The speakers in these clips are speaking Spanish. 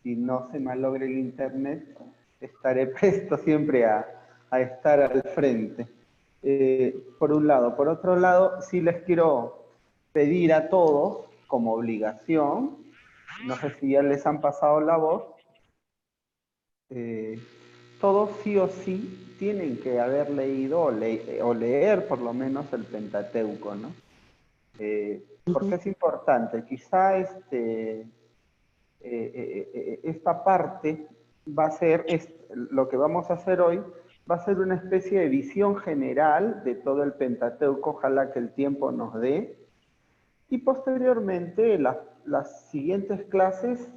si no se malogra el internet, estaré presto siempre a estar al frente. Por un lado. Por otro lado, sí les quiero pedir a todos, como obligación, no sé si ya les han pasado la voz, todos sí o sí tienen que haber leído o leer por lo menos el Pentateuco, ¿no? Porque es importante. Quizá esta parte va a ser, lo que vamos a hacer hoy, va a ser una especie de visión general de todo el Pentateuco, ojalá que el tiempo nos dé, y posteriormente las siguientes clases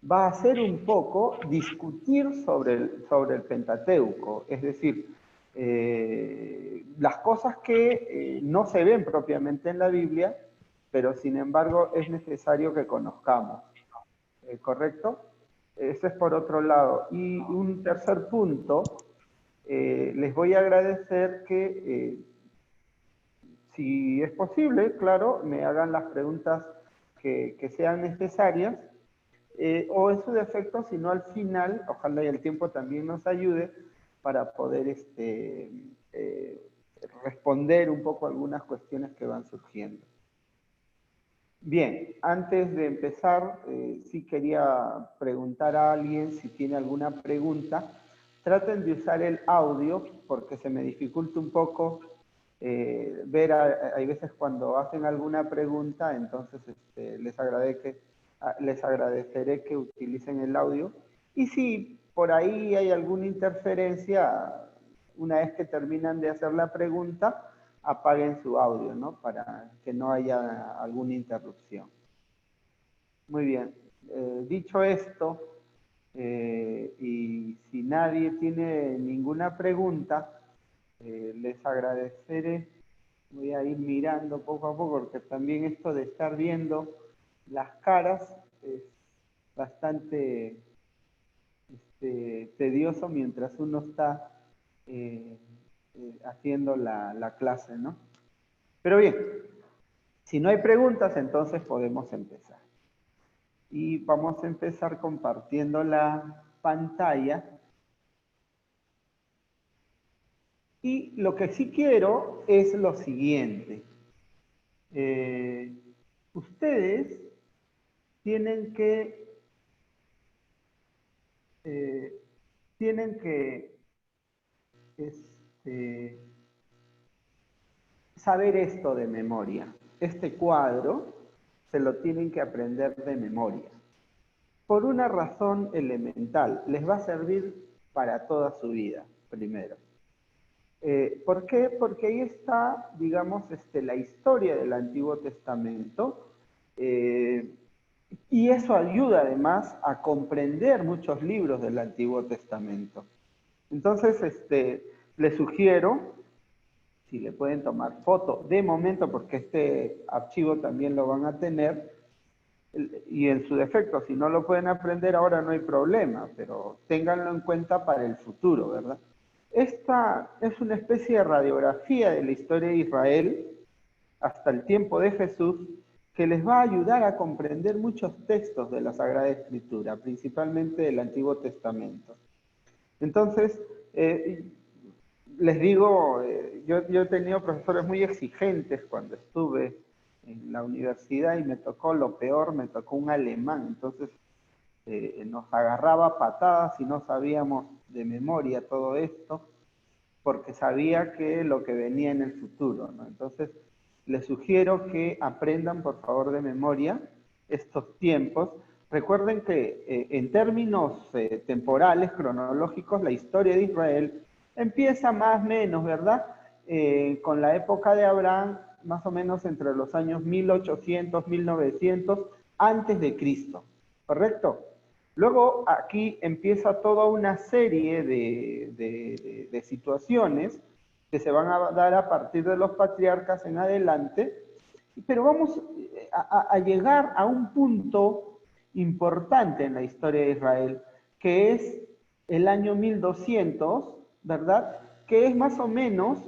va a ser un poco discutir sobre el Pentateuco, es decir, las cosas que no se ven propiamente en la Biblia, pero sin embargo es necesario que conozcamos. ¿Correcto? Ese es por otro lado. Y un tercer punto, les voy a agradecer que, si es posible, claro, me hagan las preguntas que sean necesarias, o en su defecto, si no al final, ojalá y el tiempo también nos ayude para poder responder un poco algunas cuestiones que van surgiendo. Bien, antes de empezar, sí quería preguntar a alguien si tiene alguna pregunta. Traten de usar el audio porque se me dificulta un poco ver, hay veces cuando hacen alguna pregunta, entonces les agradeceré que utilicen el audio. Y si por ahí hay alguna interferencia, una vez que terminan de hacer la pregunta, apaguen su audio, ¿no? Para que no haya alguna interrupción. Muy bien. Dicho esto, y si nadie tiene ninguna pregunta, les agradeceré. Voy a ir mirando poco a poco, porque también esto de estar viendo las caras es bastante tedioso mientras uno está haciendo la clase, ¿no? Pero bien, si no hay preguntas, entonces podemos empezar. Y vamos a empezar compartiendo la pantalla. Y lo que sí quiero es lo siguiente. Ustedes tienen que saber esto de memoria. Este cuadro se lo tienen que aprender de memoria. Por una razón elemental, les va a servir para toda su vida, primero. ¿Por qué? Porque ahí está, digamos, la historia del Antiguo Testamento, y eso ayuda además a comprender muchos libros del Antiguo Testamento. Entonces, les sugiero, si le pueden tomar foto de momento, porque este archivo también lo van a tener, y en su defecto, si no lo pueden aprender ahora no hay problema, pero ténganlo en cuenta para el futuro, ¿verdad? Esta es una especie de radiografía de la historia de Israel hasta el tiempo de Jesús, que les va a ayudar a comprender muchos textos de la Sagrada Escritura, principalmente del Antiguo Testamento. Entonces, les digo, yo he tenido profesores muy exigentes cuando estuve en la universidad y me tocó lo peor, me tocó un alemán, entonces nos agarraba patadas y no sabíamos de memoria todo esto, porque sabía que lo que venía en el futuro, ¿no? Entonces, les sugiero que aprendan, por favor, de memoria estos tiempos. Recuerden que en términos temporales, cronológicos, la historia de Israel empieza más o menos, ¿verdad? Con la época de Abraham, más o menos entre los años 1800, 1900, antes de Cristo, ¿correcto? Luego aquí empieza toda una serie de situaciones que se van a dar a partir de los patriarcas en adelante, pero vamos a llegar a un punto importante en la historia de Israel, que es el año 1200, ¿verdad? Que es más o menos,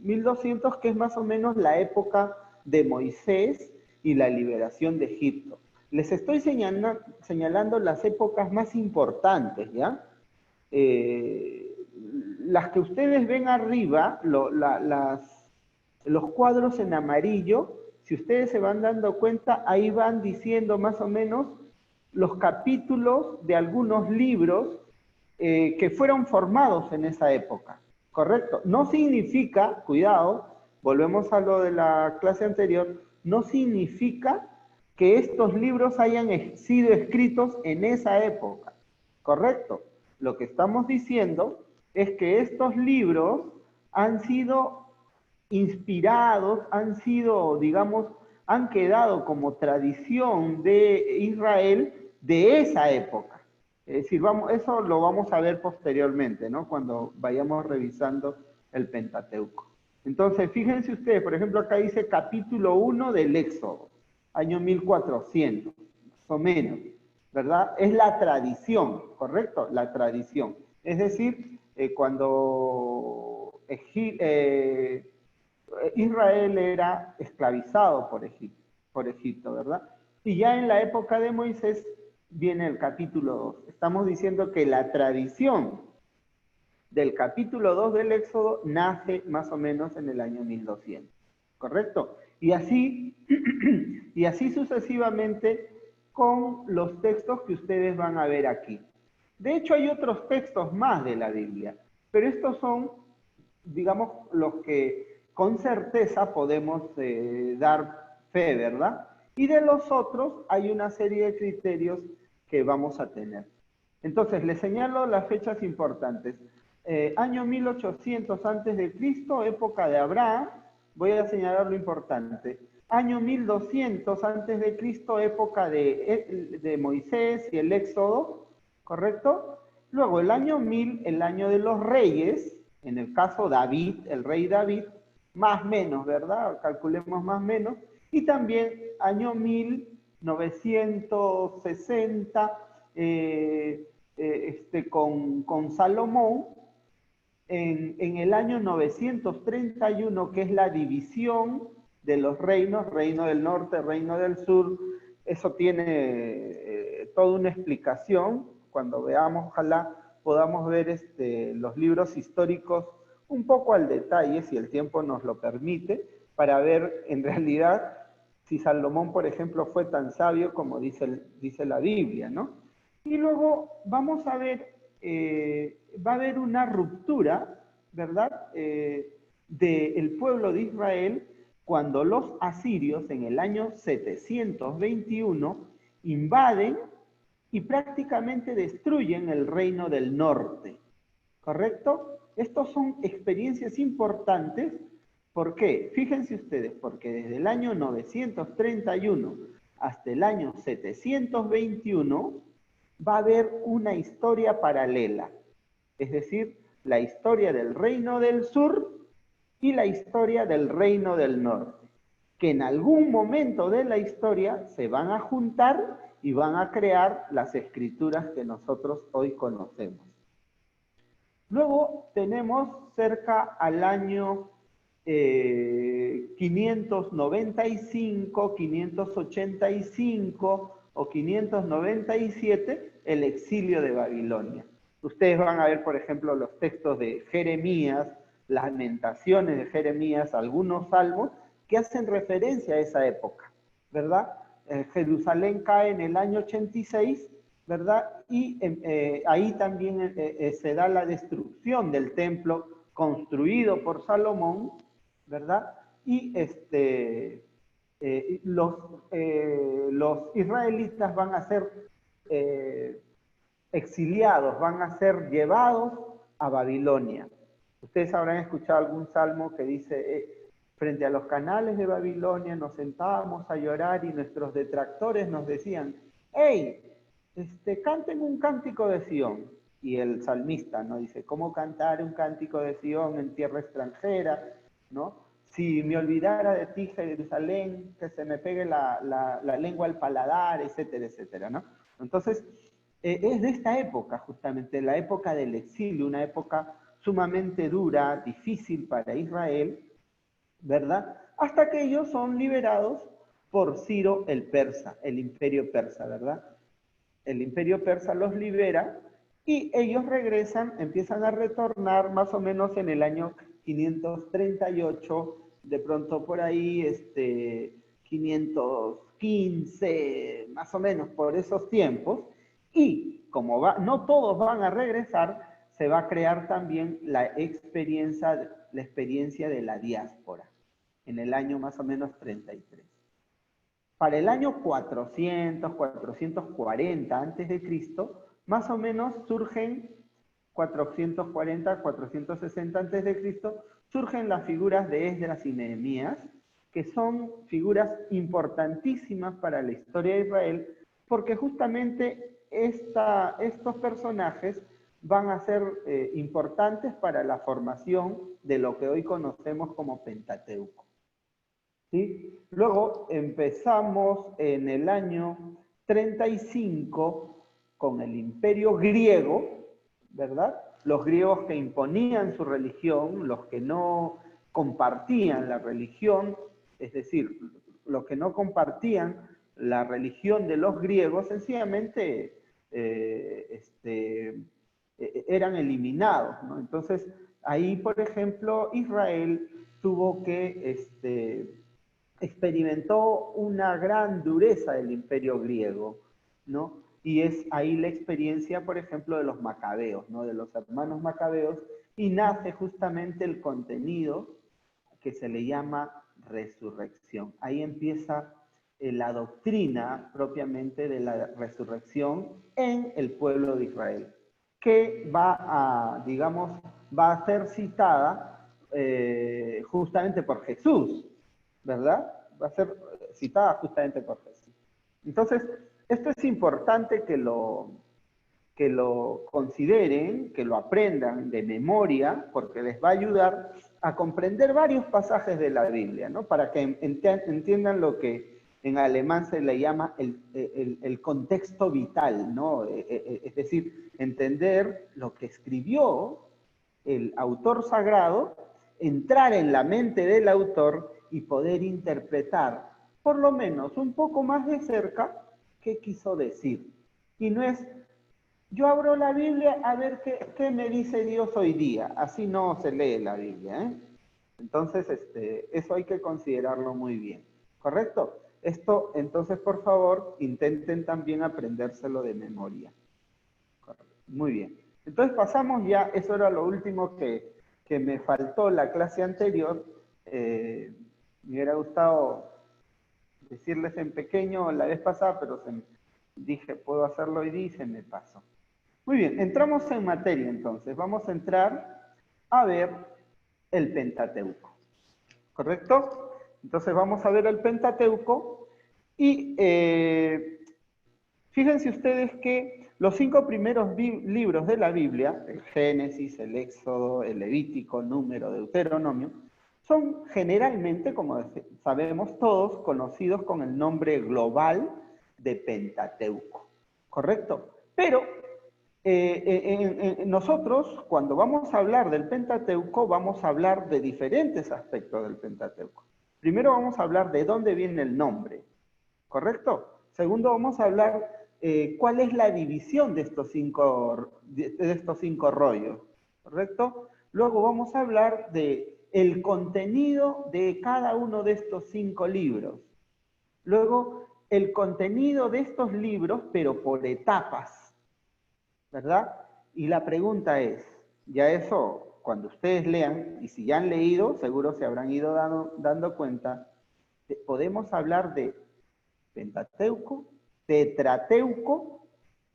1200, que es más o menos la época de Moisés y la liberación de Egipto. Les estoy señalando las épocas más importantes, ¿ya? Las que ustedes ven arriba, los cuadros en amarillo, si ustedes se van dando cuenta, ahí van diciendo más o menos los capítulos de algunos libros que fueron formados en esa época, ¿correcto? No significa, cuidado, volvemos a lo de la clase anterior, no significa que estos libros hayan sido escritos en esa época, ¿correcto? Lo que estamos diciendo es que estos libros han sido inspirados, han sido, digamos, han quedado como tradición de Israel de esa época. Es decir, eso lo vamos a ver posteriormente, ¿no? Cuando vayamos revisando el Pentateuco. Entonces, fíjense ustedes, por ejemplo, acá dice capítulo 1 del Éxodo, año 1400, más o menos, ¿verdad? Es la tradición, ¿correcto? La tradición. Es decir, cuando Israel era esclavizado por Egipto, ¿verdad? Y ya en la época de Moisés viene el capítulo 2. Estamos diciendo que la tradición del capítulo 2 del Éxodo nace más o menos en el año 1200, ¿correcto? Y así, y así sucesivamente con los textos que ustedes van a ver aquí. De hecho, hay otros textos más de la Biblia, pero estos son, digamos, los que con certeza podemos dar fe, ¿verdad? Y de los otros hay una serie de criterios que vamos a tener. Entonces, les señalo las fechas importantes. Año 1800 antes de Cristo, época de Abraham, voy a señalar lo importante. Año 1200 antes de Cristo, época de Moisés y el Éxodo, ¿correcto? Luego el año 1000, el año de los reyes, en el caso David, el rey David, más menos, ¿verdad? Calculemos más menos. Y también año 1960, con Salomón, en el año 931, que es la división de los reinos, reino del norte, reino del sur. Eso tiene toda una explicación. Cuando veamos, ojalá podamos ver los libros históricos un poco al detalle, si el tiempo nos lo permite, para ver en realidad si Salomón, por ejemplo, fue tan sabio como dice la Biblia, ¿no? Y luego vamos a ver, va a haber una ruptura, ¿verdad?, del pueblo de Israel cuando los asirios en el año 721 invaden y prácticamente destruyen el reino del norte, ¿correcto? Estos son experiencias importantes. ¿Por qué? Fíjense ustedes, porque desde el año 931 hasta el año 721 va a haber una historia paralela, es decir, la historia del reino del sur y la historia del reino del norte, que en algún momento de la historia se van a juntar y van a crear las escrituras que nosotros hoy conocemos. Luego tenemos cerca al año 595, 585 o 597, el exilio de Babilonia. Ustedes van a ver, por ejemplo, los textos de Jeremías, las lamentaciones de Jeremías, algunos salmos que hacen referencia a esa época, ¿verdad? Jerusalén cae en el año 86, ¿verdad? Y ahí también se da la destrucción del templo construido por Salomón, ¿verdad? Y los israelitas van a ser exiliados, van a ser llevados a Babilonia. Ustedes habrán escuchado algún salmo que dice, frente a los canales de Babilonia nos sentábamos a llorar y nuestros detractores nos decían, ¡hey! Canten un cántico de Sión. Y el salmista, ¿no? Dice, ¿cómo cantar un cántico de Sión en tierra extranjera? ¿No? Si me olvidara de ti, Jerusalén, que se me pegue la lengua al paladar, etcétera, etcétera, ¿no? Entonces, es de esta época, justamente, la época del exilio, una época sumamente dura, difícil para Israel, ¿verdad? Hasta que ellos son liberados por Ciro el Persa, el imperio persa, ¿verdad? El imperio persa los libera y ellos regresan, empiezan a retornar más o menos en el año 538, de pronto por ahí, 515, más o menos por esos tiempos, y como no todos van a regresar, se va a crear también la experiencia de la diáspora, en el año más o menos 33. Para el año 400, 440 antes de Cristo, más o menos surgen 440, 460 antes de Cristo, surgen las figuras de Esdras y Nehemías, que son figuras importantísimas para la historia de Israel, porque justamente estos personajes van a ser importantes para la formación de lo que hoy conocemos como Pentateuco. ¿Sí? Luego empezamos en el año 35 con el imperio griego, ¿verdad? Los griegos que imponían su religión, los que no compartían la religión, es decir, los que no compartían la religión de los griegos, sencillamente eran eliminados, ¿no? Entonces, ahí, por ejemplo, Israel tuvo que experimentó una gran dureza del imperio griego, ¿no? Y es ahí la experiencia, por ejemplo, de los macabeos, ¿no? De los hermanos macabeos, y nace justamente el contenido que se le llama resurrección. Ahí empieza la doctrina propiamente de la resurrección en el pueblo de Israel, que va a, digamos, va a ser citada justamente por Jesús, ¿verdad? Va a ser citada justamente por Jesús. Entonces, esto es importante que lo consideren, que lo aprendan de memoria, porque les va a ayudar a comprender varios pasajes de la Biblia, ¿no? Para que entiendan lo que en alemán se le llama el contexto vital, ¿no? Es decir, entender lo que escribió el autor sagrado, entrar en la mente del autor y poder interpretar, por lo menos un poco más de cerca, qué quiso decir. Y no es, yo abro la Biblia a ver qué me dice Dios hoy día. Así no se lee la Biblia, ¿eh? Entonces, eso hay que considerarlo muy bien. ¿Correcto? Esto, entonces, por favor, intenten también aprendérselo de memoria. Correcto. Muy bien. Entonces pasamos ya, eso era lo último que me faltó la clase anterior. Me hubiera gustado decirles en pequeño la vez pasada, pero dije, puedo hacerlo hoy día y se me pasó. Muy bien, entramos en materia entonces. Vamos a entrar a ver el Pentateuco. ¿Correcto? Entonces vamos a ver el Pentateuco y fíjense ustedes que los 5 primeros libros de la Biblia, el Génesis, el Éxodo, el Levítico, Número, Deuteronomio, son generalmente, como sabemos todos, conocidos con el nombre global de Pentateuco. ¿Correcto? Pero nosotros, cuando vamos a hablar del Pentateuco, vamos a hablar de diferentes aspectos del Pentateuco. Primero vamos a hablar de dónde viene el nombre, ¿correcto? Segundo, vamos a hablar cuál es la división de estos cinco rollos, ¿correcto? Luego vamos a hablar de el contenido de cada uno de estos 5 libros. Luego, el contenido de estos libros, pero por etapas, ¿verdad? Y la pregunta es, ya eso, cuando ustedes lean, y si ya han leído, seguro se habrán ido dando cuenta, podemos hablar de Pentateuco, Tetrateuco,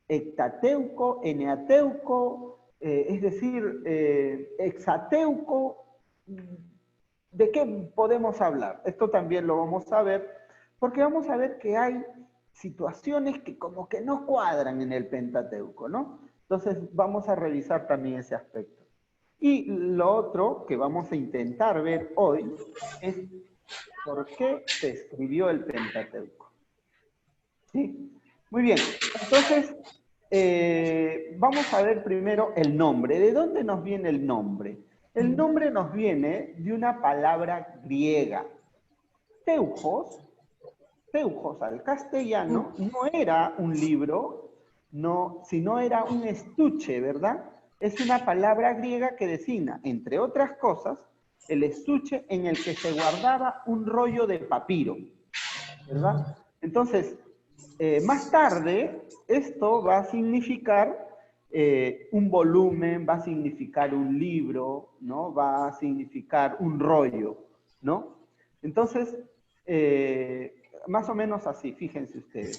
Hectateuco, Eneateuco, es decir, Hexateuco. ¿De qué podemos hablar? Esto también lo vamos a ver, porque vamos a ver que hay situaciones que como que no cuadran en el Pentateuco, ¿no? Entonces vamos a revisar también ese aspecto. Y lo otro que vamos a intentar ver hoy es por qué se escribió el Pentateuco. ¿Sí? Muy bien, entonces vamos a ver primero el nombre. ¿De dónde nos viene el nombre? El nombre nos viene de una palabra griega. Teujos teujos al castellano no era un libro, no, sino era un estuche, ¿verdad? Es una palabra griega que designa, entre otras cosas, el estuche en el que se guardaba un rollo de papiro, ¿verdad? Entonces, más tarde, esto va a significar un volumen, va a significar un libro, ¿no? Va a significar un rollo, ¿no? Entonces, más o menos así, fíjense ustedes.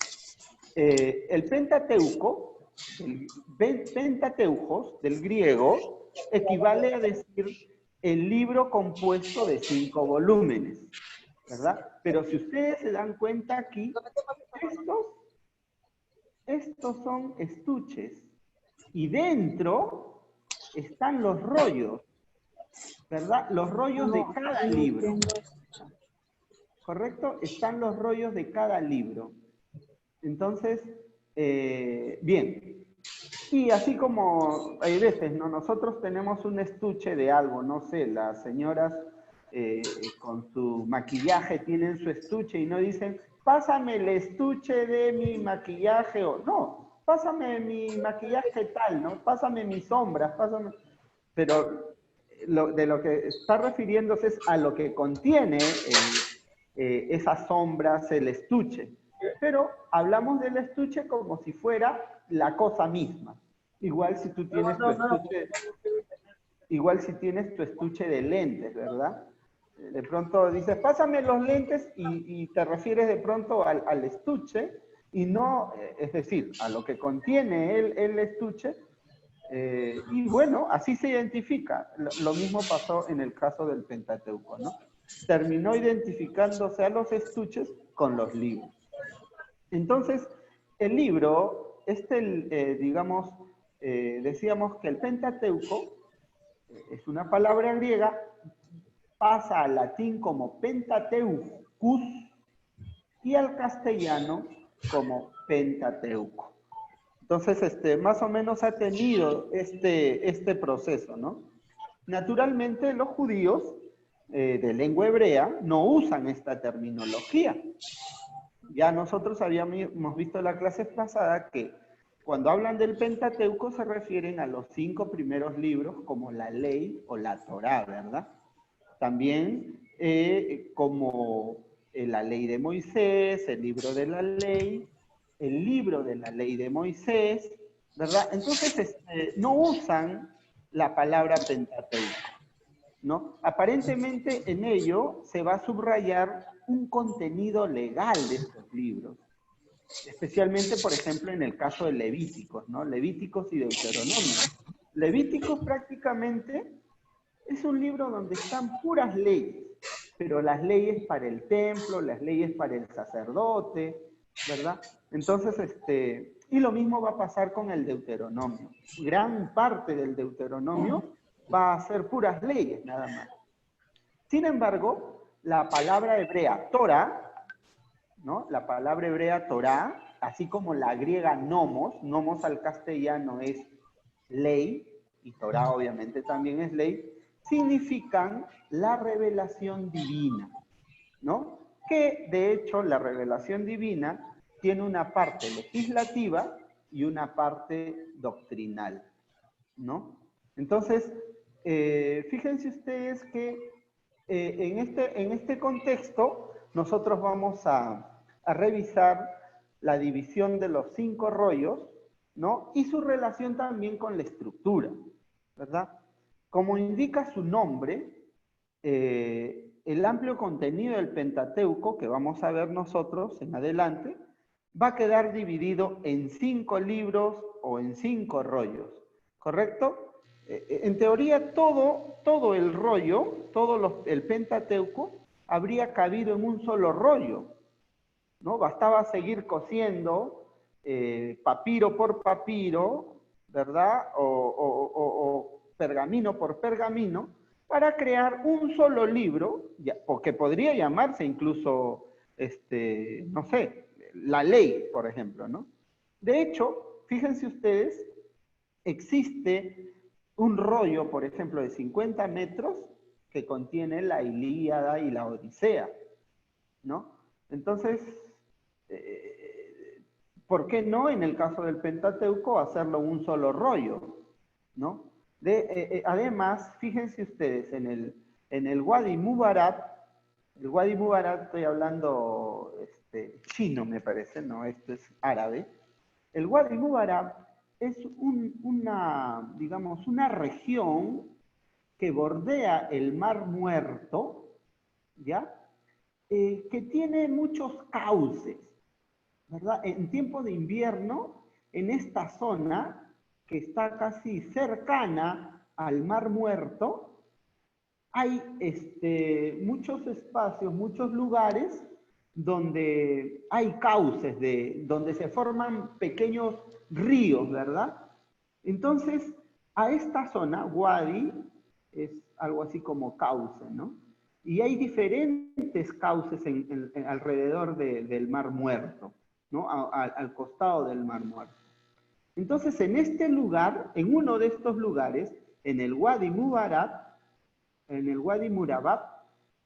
El Pentateuco, Pentateucos del griego, equivale a decir el libro compuesto de 5 volúmenes, ¿verdad? Pero si ustedes se dan cuenta aquí, estos son estuches y dentro están los rollos, ¿verdad? Los rollos de cada libro, ¿correcto? Están los rollos de cada libro. Entonces, bien. Y así como hay veces, ¿no? Nosotros tenemos un estuche de algo, no sé, las señoras con su maquillaje tienen su estuche y no dicen, pásame el estuche de mi maquillaje, o no, pásame mi maquillaje tal, ¿no? Pásame mis sombras, pásame... Pero de lo que está refiriéndose es a lo que contiene esas sombras, el estuche. Pero hablamos del estuche como si fuera la cosa misma. Igual si tú tienes tu estuche, igual si tienes tu estuche de lentes, ¿verdad? De pronto dices, pásame los lentes y te refieres de pronto al estuche y no, es decir, a lo que contiene el estuche. Y bueno, así se identifica. Lo mismo pasó en el caso del Pentateuco, ¿no? Terminó identificándose a los estuches con los libros. Entonces, el libro, digamos, decíamos que el Pentateuco es una palabra griega, pasa al latín como Pentateucus y al castellano como Pentateuco. Entonces, más o menos ha tenido este proceso, ¿no? Naturalmente, los judíos de lengua hebrea no usan esta terminología. Ya nosotros habíamos visto en la clase pasada que cuando hablan del Pentateuco se refieren a los 5 primeros libros como la ley o la Torá, ¿verdad? También como la ley de Moisés, el libro de la ley, el libro de la ley de Moisés, ¿verdad? Entonces no usan la palabra Pentateuco, ¿no? Aparentemente en ello se va a subrayar un contenido legal de estos libros, especialmente, por ejemplo, en el caso de Levíticos, ¿no? Levíticos y Deuteronomio. Levíticos prácticamente es un libro donde están puras leyes, pero las leyes para el templo, las leyes para el sacerdote, ¿verdad? Entonces, y lo mismo va a pasar con el Deuteronomio. Gran parte del Deuteronomio va a ser puras leyes, nada más. Sin embargo, la palabra hebrea Torah, ¿no? La palabra hebrea Torah, así como la griega nomos al castellano es ley, y Torah obviamente también es ley, significan la revelación divina, ¿no? Que de hecho la revelación divina tiene una parte legislativa y una parte doctrinal, ¿no? Entonces, fíjense ustedes que en este contexto nosotros vamos a revisar la división de los 5 rollos, ¿no? Y su relación también con la estructura, ¿verdad? Como indica su nombre, el amplio contenido del Pentateuco, que vamos a ver nosotros en adelante, va a quedar dividido en 5 libros o en 5 rollos, ¿correcto? En teoría, todo el rollo, el Pentateuco, habría cabido en un solo rollo, ¿no? Bastaba seguir cosiendo papiro por papiro, ¿verdad? O pergamino por pergamino, para crear un solo libro, o que podría llamarse incluso, no sé, la ley, por ejemplo, ¿no? De hecho, fíjense ustedes, existe un rollo, por ejemplo, de 50 metros que contiene la Ilíada y la Odisea, ¿no? Entonces, ¿por qué no en el caso del Pentateuco hacerlo un solo rollo? ¿No? Además, fíjense ustedes, en el Wadi Mubarak, el Wadi Mubarak, estoy hablando chino me parece, no, esto es árabe. El Wadi Mubarak es digamos, una región que bordea el Mar Muerto, ¿ya? Que tiene muchos cauces, ¿verdad? En tiempo de invierno, en esta zona, que está casi cercana al Mar Muerto, hay muchos espacios, muchos lugares donde hay cauces, donde se forman pequeños ríos, ¿verdad? Entonces, a esta zona, Wadi, es algo así como cauce, ¿no? Y hay diferentes cauces alrededor del Mar Muerto, ¿no? Al costado del Mar Muerto. Entonces, en este lugar, en uno de estos lugares, en el Wadi Mubarak, en el Wadi Murabab,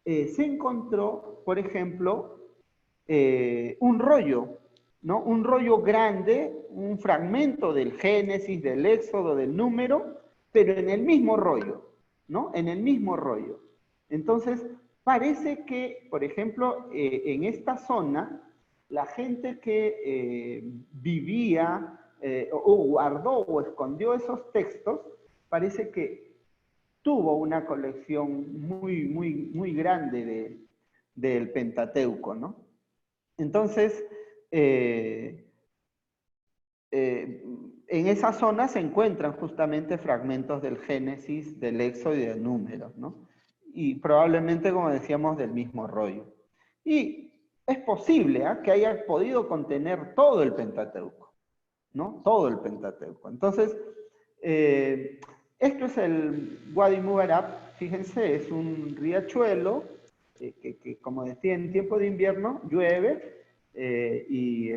se encontró, por ejemplo, un rollo, ¿no? Un rollo grande, un fragmento del Génesis, del Éxodo, del Número, pero en el mismo rollo, ¿no? En el mismo rollo. Entonces, parece que, por ejemplo, en esta zona, la gente que vivía o guardó o escondió esos textos, parece que tuvo una colección muy grande del Pentateuco, ¿no? Entonces, en esa zona se encuentran justamente fragmentos del Génesis, del Éxodo y del Número, ¿no? Y probablemente, como decíamos, del mismo rollo. Y es posible que haya podido contener todo el Pentateuco, ¿no? Todo el Pentateuco. Entonces, esto es el Wadi Mubarak, fíjense, es un riachuelo que, como decía, en tiempo de invierno llueve y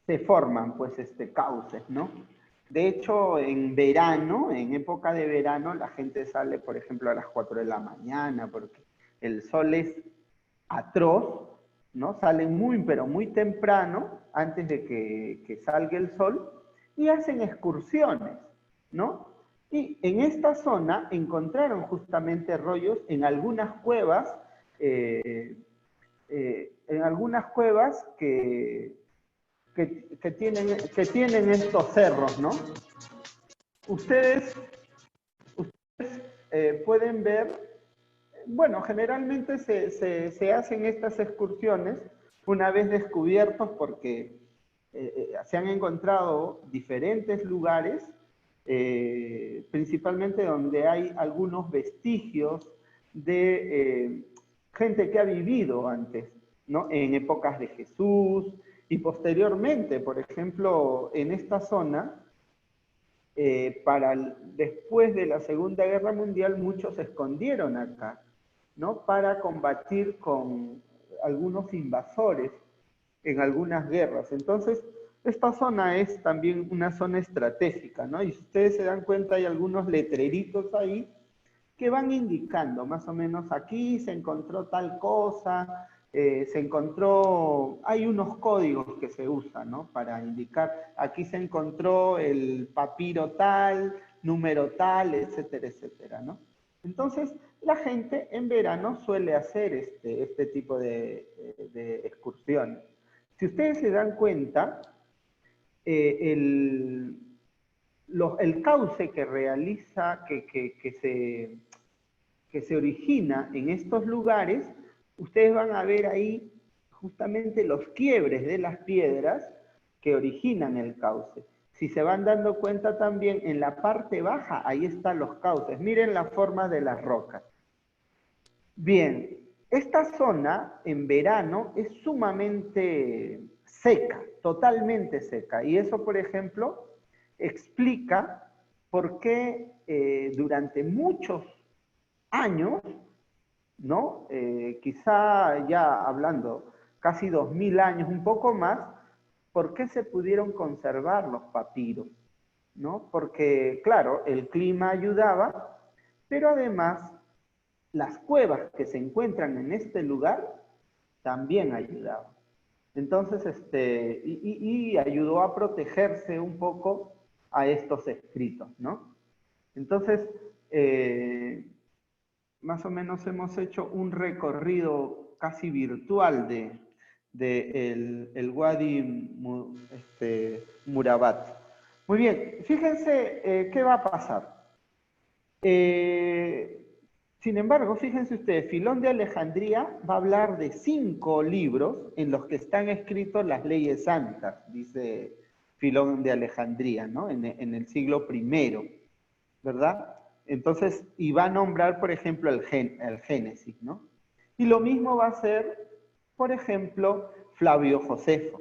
se forman pues cauces, ¿no? De hecho, en verano, en época de verano, la gente sale, por ejemplo, a las 4 de la mañana porque el sol es atroz, ¿no? Salen pero muy temprano, antes de que salga el sol, y hacen excursiones, ¿no? Y en esta zona encontraron justamente rollos en algunas cuevas que tienen estos cerros, ¿no? Ustedes pueden ver, bueno, generalmente se hacen estas excursiones una vez descubiertos porque se han encontrado diferentes lugares, principalmente donde hay algunos vestigios de gente que ha vivido antes, ¿no? En épocas de Jesús y posteriormente, por ejemplo, en esta zona, después de la Segunda Guerra Mundial, muchos se escondieron acá, ¿no? Para combatir con algunos invasores en algunas guerras. Entonces, esta zona es también una zona estratégica, ¿no? Y si ustedes se dan cuenta, hay algunos letreritos ahí que van indicando más o menos aquí se encontró tal cosa, hay unos códigos que se usan, ¿no? Para indicar, aquí se encontró el papiro tal, número tal, etcétera, etcétera, ¿no? Entonces, la gente en verano suele hacer este tipo de excursiones. Si ustedes se dan cuenta, el cauce que realiza, que se origina en estos lugares, ustedes van a ver ahí justamente los quiebres de las piedras que originan el cauce. Si se van dando cuenta también, en la parte baja, ahí están los cauces. Miren la forma de las rocas. Bien, esta zona en verano es sumamente seca, totalmente seca. Y eso, por ejemplo, explica por qué durante muchos años, ¿no? Quizá ya hablando casi 2000 años, un poco más, ¿por qué se pudieron conservar los papiros? ¿No? Porque, claro, el clima ayudaba, pero además las cuevas que se encuentran en este lugar también ayudaba. Entonces, y ayudó a protegerse un poco a estos escritos, ¿no? Entonces, más o menos hemos hecho un recorrido casi virtual de el Wadi Murabat. Muy bien, fíjense qué va a pasar. Sin embargo, fíjense ustedes, Filón de Alejandría va a hablar de 5 libros en los que están escritos las leyes santas, dice Filón de Alejandría, ¿no? En el siglo I, ¿verdad? Entonces, y va a nombrar, por ejemplo, el Génesis, ¿no? Y lo mismo va a ser, por ejemplo, Flavio Josefo,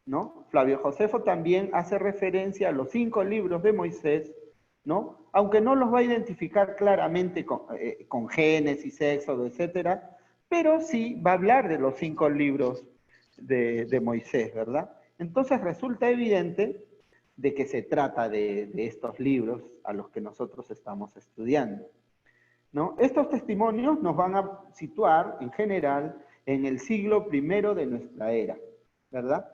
¿no? Flavio Josefo también hace referencia a los 5 libros de Moisés, ¿no? Aunque no los va a identificar claramente con Génesis, Éxodo, etcétera, pero sí va a hablar de los 5 libros de Moisés, ¿verdad? Entonces resulta evidente de que se trata de estos libros a los que nosotros estamos estudiando, ¿no? Estos testimonios nos van a situar, en general, en el siglo I de nuestra era, ¿verdad?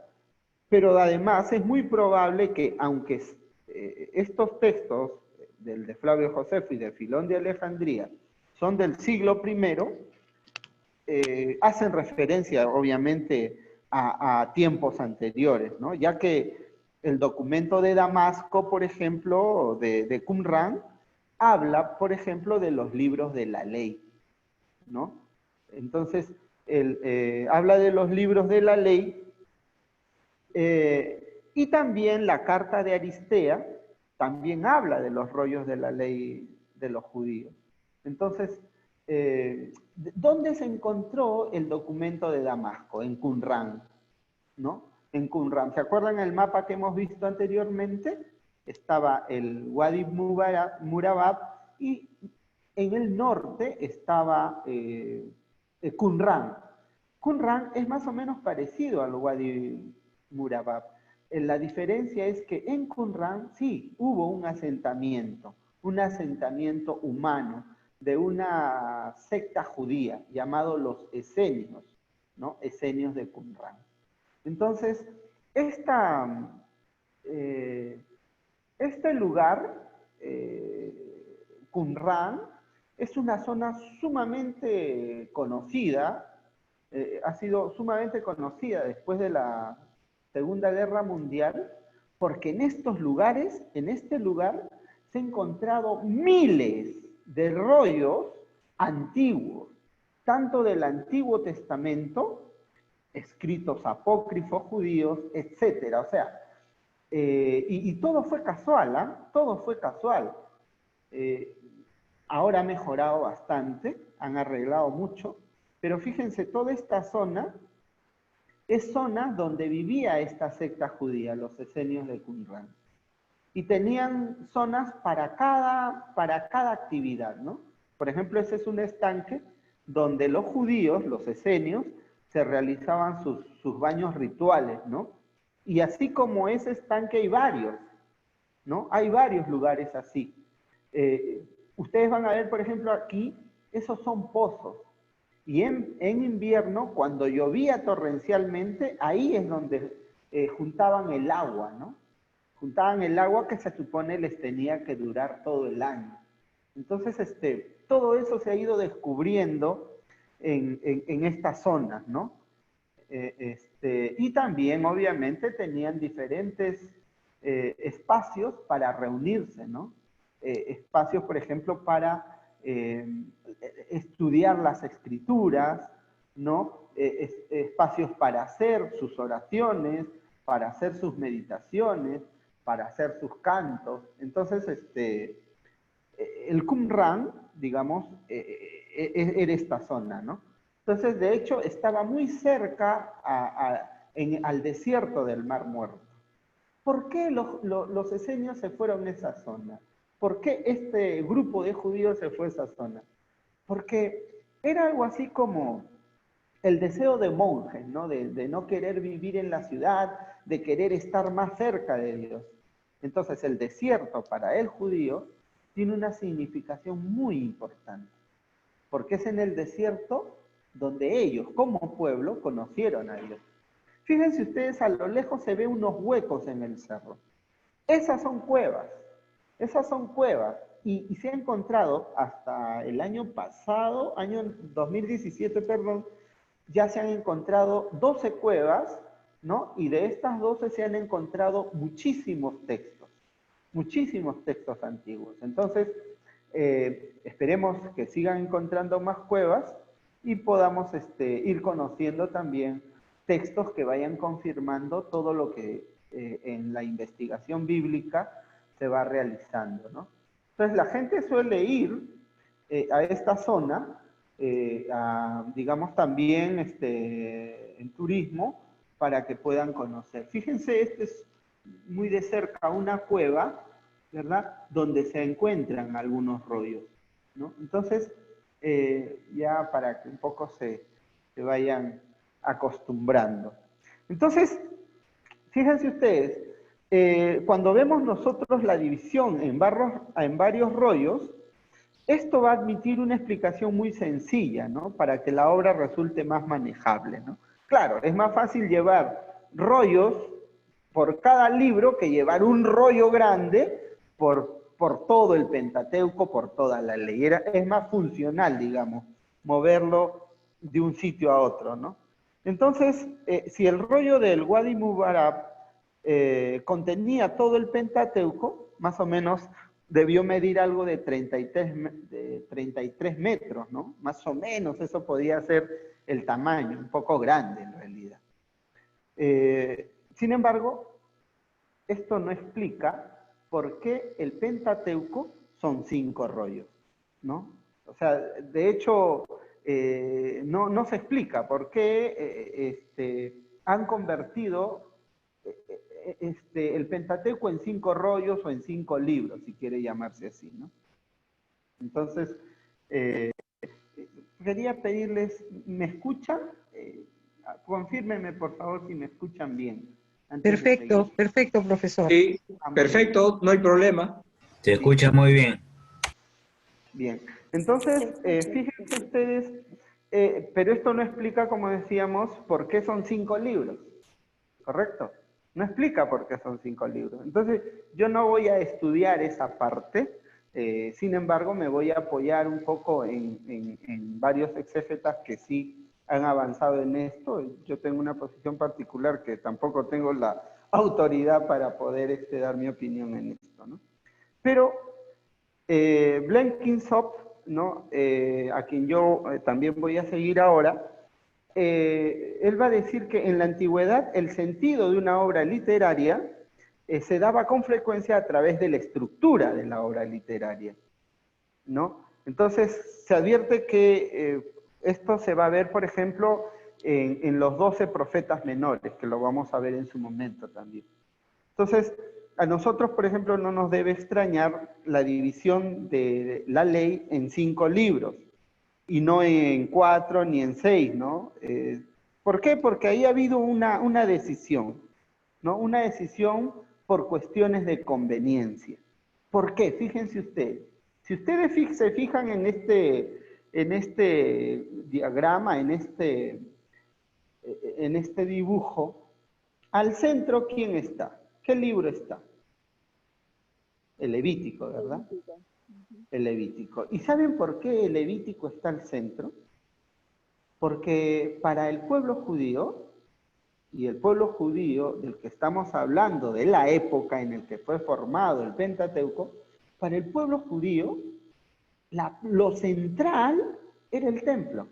Pero además es muy probable que, aunque estos textos del de Flavio Josefo y de Filón de Alejandría son del siglo I, hacen referencia, obviamente, a tiempos anteriores, ¿no? Ya que el documento de Damasco, por ejemplo, de Qumran, habla, por ejemplo, de los libros de la ley, ¿no? Entonces, habla de los libros de la ley, y también la carta de Aristea también habla de los rollos de la ley de los judíos. Entonces, ¿dónde se encontró el documento de Damasco? En Qumran, ¿no? En Qumran. ¿Se acuerdan el mapa que hemos visto anteriormente? Estaba el Wadi Murabat y en el norte estaba Qumran. Qumran es más o menos parecido al Wadi Murabat. La diferencia es que en Qumran sí hubo un asentamiento humano de una secta judía llamado los esenios, ¿no? Esenios de Qumran. Entonces, este lugar, Qumran, es una zona sumamente conocida, ha sido sumamente conocida después de la Segunda Guerra Mundial, porque en estos lugares, en este lugar, se han encontrado miles de rollos antiguos, tanto del Antiguo Testamento, escritos apócrifos judíos, etcétera. O sea, y todo fue casual, ¿ah? ¿Eh? Todo fue casual. Ahora ha mejorado bastante, han arreglado mucho, pero fíjense, toda esta zona es zona donde vivía esta secta judía, los esenios de Qumran. Y tenían zonas para cada actividad, ¿no? Por ejemplo, ese es un estanque donde los judíos, los esenios, se realizaban sus baños rituales, ¿no? Y así como ese estanque hay varios, ¿no? Hay varios lugares así. Ustedes van a ver, por ejemplo, aquí, esos son pozos. Y en invierno, cuando llovía torrencialmente, ahí es donde juntaban el agua, ¿no? Juntaban el agua que se supone les tenía que durar todo el año. Entonces, todo eso se ha ido descubriendo en estas zonas, ¿no? Y también, obviamente, tenían diferentes espacios para reunirse, ¿no? Espacios, por ejemplo, para estudiar las escrituras, ¿no? Espacios para hacer sus oraciones, para hacer sus meditaciones, para hacer sus cantos. Entonces, el Qumran, digamos, era esta zona, ¿no? Entonces, de hecho, estaba muy cerca al desierto del Mar Muerto. ¿Por qué los esenios se fueron a esa zona? ¿Por qué este grupo de judíos se fue a esa zona? Porque era algo así como el deseo de monjes, ¿no? De no querer vivir en la ciudad, de querer estar más cerca de Dios. Entonces, el desierto para el judío tiene una significación muy importante, porque es en el desierto donde ellos como pueblo conocieron a Dios. Fíjense ustedes, a lo lejos se ven unos huecos en el cerro. Esas son cuevas, esas son cuevas. Y se ha encontrado hasta el año pasado, año 2017, perdón, ya se han encontrado 12 cuevas, ¿no? Y de estas 12 se han encontrado muchísimos textos antiguos. Entonces, esperemos que sigan encontrando más cuevas y podamos ir conociendo también textos que vayan confirmando todo lo que en la investigación bíblica se va realizando, ¿no? Entonces la gente suele ir a esta zona, digamos también en turismo, para que puedan conocer. Fíjense, este es muy de cerca una cueva, ¿verdad? Donde se encuentran algunos rollos, ¿no? Entonces, ya para que un poco se vayan acostumbrando. Entonces, fíjense ustedes, cuando vemos nosotros la división en varios rollos, esto va a admitir una explicación muy sencilla, ¿no? Para que la obra resulte más manejable, ¿no? Claro, es más fácil llevar rollos por cada libro que llevar un rollo grande por todo el Pentateuco, por toda la ley. Es más funcional, digamos, moverlo de un sitio a otro, ¿no? Entonces, si el rollo del Wadi Mubarak contenía todo el Pentateuco, más o menos debió medir algo de 33 metros, ¿no? Más o menos eso podía ser el tamaño, un poco grande en realidad. Sin embargo, esto no explica por qué el Pentateuco son 5 rollos, ¿no? O sea, de hecho, no se explica por qué han convertido el Pentateuco en 5 rollos o en 5 libros, si quiere llamarse así, ¿no? Entonces, quería pedirles, ¿me escuchan? Confírmenme, por favor, si me escuchan bien. Perfecto, perfecto, profesor. Sí, perfecto, no hay problema. Se escucha muy bien. Bien, entonces, fíjense ustedes, pero esto no explica, como decíamos, por qué son 5 libros, ¿correcto? No explica por qué son 5 libros. Entonces, yo no voy a estudiar esa parte, sin embargo, me voy a apoyar un poco en varios exégetas que sí han avanzado en esto. Yo tengo una posición particular que tampoco tengo la autoridad para poder dar mi opinión en esto, ¿no? Pero Blenkinsop, ¿no? A quien yo también voy a seguir ahora, él va a decir que en la antigüedad el sentido de una obra literaria se daba con frecuencia a través de la estructura de la obra literaria, ¿no? Entonces se advierte que esto se va a ver, por ejemplo, en los 12 profetas menores, que lo vamos a ver en su momento también. Entonces, a nosotros, por ejemplo, no nos debe extrañar la división de la ley en 5 libros, y no en 4 ni en 6, ¿no? ¿Por qué? Porque ahí ha habido una decisión, ¿no? Una decisión por cuestiones de conveniencia. ¿Por qué? Fíjense ustedes. Si ustedes se fijan en este diagrama, en este dibujo, al centro, ¿quién está? ¿Qué libro está? El Levítico, ¿verdad? El Levítico. ¿Y saben por qué el Levítico está al centro? Porque para el pueblo judío, y el pueblo judío del que estamos hablando, de la época en la que fue formado el Pentateuco, para el pueblo judío, lo central era el templo.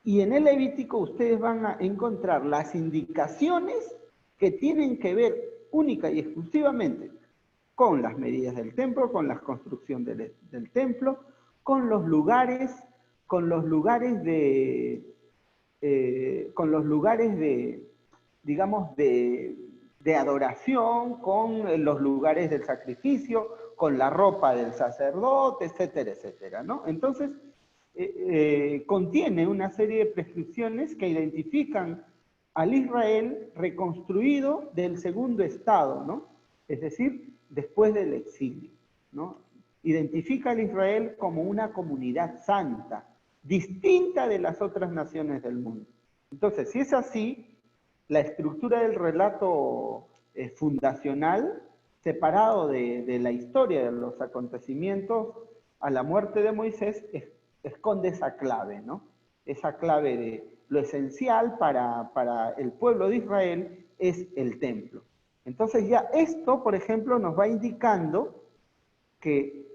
Y en el Levítico ustedes van a encontrar las indicaciones que tienen que ver única y exclusivamente con las medidas del templo, con la construcción del templo, con los lugares digamos, de adoración, con los lugares del sacrificio, con la ropa del sacerdote, etcétera, etcétera, ¿no? Entonces, contiene una serie de prescripciones que identifican al Israel reconstruido del segundo estado, ¿no? Es decir, después del exilio, ¿no? Identifica al Israel como una comunidad santa, distinta de las otras naciones del mundo. Entonces, si es así, la estructura del relato fundacional, separado de la historia de los acontecimientos a la muerte de Moisés, esconde esa clave, ¿no? Esa clave de lo esencial para el pueblo de Israel es el templo. Entonces ya esto, por ejemplo, nos va indicando que,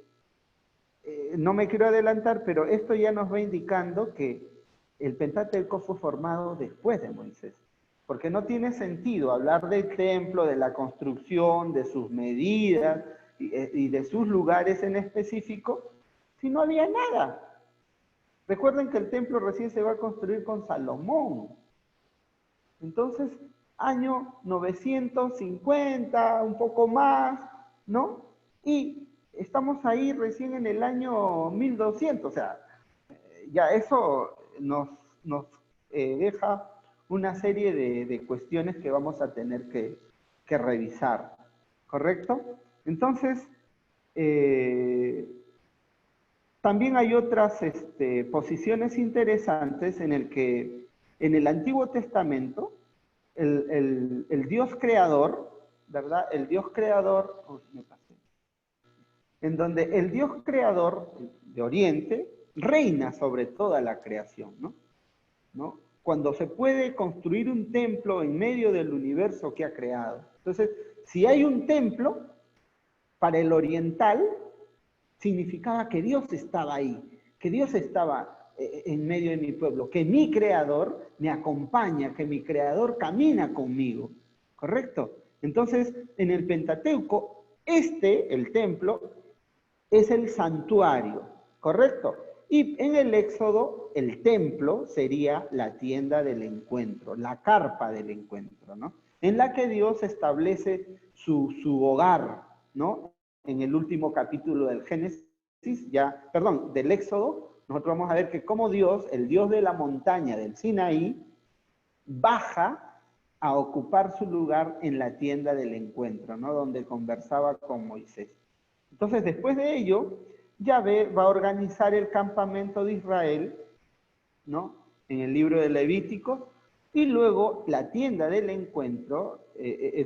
no me quiero adelantar, pero esto ya nos va indicando que el Pentateuco fue formado después de Moisés. Porque no tiene sentido hablar del templo, de la construcción, de sus medidas y de sus lugares en específico, si no había nada. Recuerden que el templo recién se va a construir con Salomón. Entonces, año 950, un poco más, ¿no? Y estamos ahí recién en el año 1200, o sea, ya eso nos deja una serie de cuestiones que vamos a tener que revisar, ¿correcto? Entonces, también hay otras posiciones interesantes en el que en el Antiguo Testamento el Dios creador, ¿verdad? El Dios creador, en donde el Dios creador de Oriente reina sobre toda la creación, ¿no? Cuando se puede construir un templo en medio del universo que ha creado. Entonces, si hay un templo, para el oriental, significaba que Dios estaba ahí, que Dios estaba en medio de mi pueblo, que mi creador me acompaña, que mi creador camina conmigo, ¿correcto? Entonces, en el Pentateuco, el templo, es el santuario, ¿correcto? Y en el Éxodo, el templo sería la tienda del encuentro, la carpa del encuentro, ¿no? En la que Dios establece su hogar, ¿no? En el último capítulo del Génesis, del Éxodo, nosotros vamos a ver que como Dios, el Dios de la montaña del Sinaí, baja a ocupar su lugar en la tienda del encuentro, ¿no? Donde conversaba con Moisés. Entonces, después de ello, Yahvé va a organizar el campamento de Israel, ¿no? En el libro de Levítico, y luego la tienda del encuentro,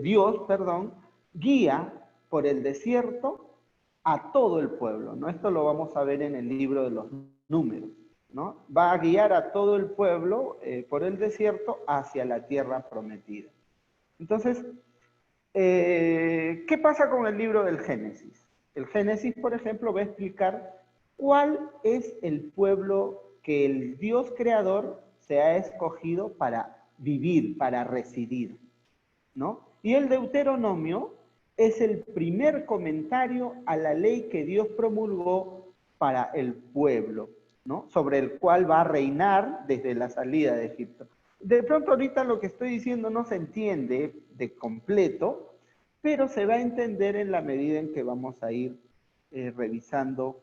Dios, guía por el desierto a todo el pueblo, ¿no? Esto lo vamos a ver en el libro de los Números, ¿no? Va a guiar a todo el pueblo por el desierto hacia la tierra prometida. Entonces, ¿qué pasa con el libro del Génesis? El Génesis, por ejemplo, va a explicar cuál es el pueblo que el Dios creador se ha escogido para vivir, para residir, ¿no? Y el Deuteronomio es el primer comentario a la ley que Dios promulgó para el pueblo, ¿no? Sobre el cual va a reinar desde la salida de Egipto. De pronto ahorita lo que estoy diciendo no se entiende de completo, pero se va a entender en la medida en que vamos a ir revisando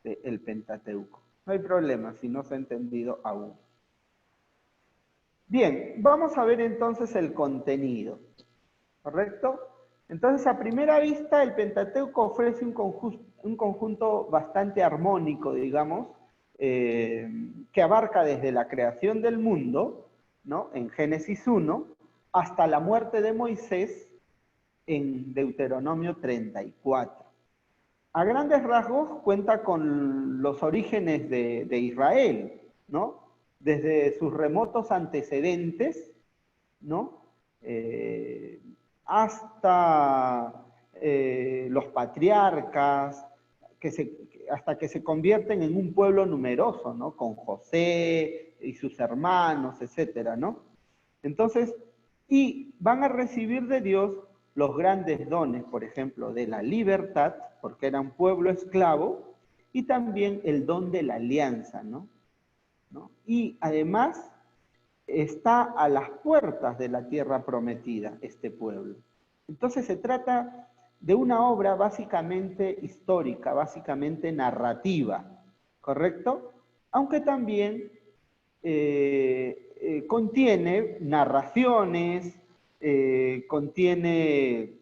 el Pentateuco. No hay problema si no se ha entendido aún. Bien, vamos a ver entonces el contenido, ¿correcto? Entonces, a primera vista, el Pentateuco ofrece un conjunto bastante armónico, digamos, que abarca desde la creación del mundo, ¿no? En Génesis 1, hasta la muerte de Moisés, en Deuteronomio 34. A grandes rasgos cuenta con los orígenes de Israel, ¿no? Desde sus remotos antecedentes, ¿no? Hasta los patriarcas, hasta que se convierten en un pueblo numeroso, ¿no? Con José y sus hermanos, etcétera, ¿no? Entonces, y van a recibir de Dios los grandes dones, por ejemplo, de la libertad, porque era un pueblo esclavo, y también el don de la alianza, ¿no? Y además está a las puertas de la tierra prometida, este pueblo. Entonces se trata de una obra básicamente histórica, básicamente narrativa, ¿correcto? Aunque también contiene narraciones, contiene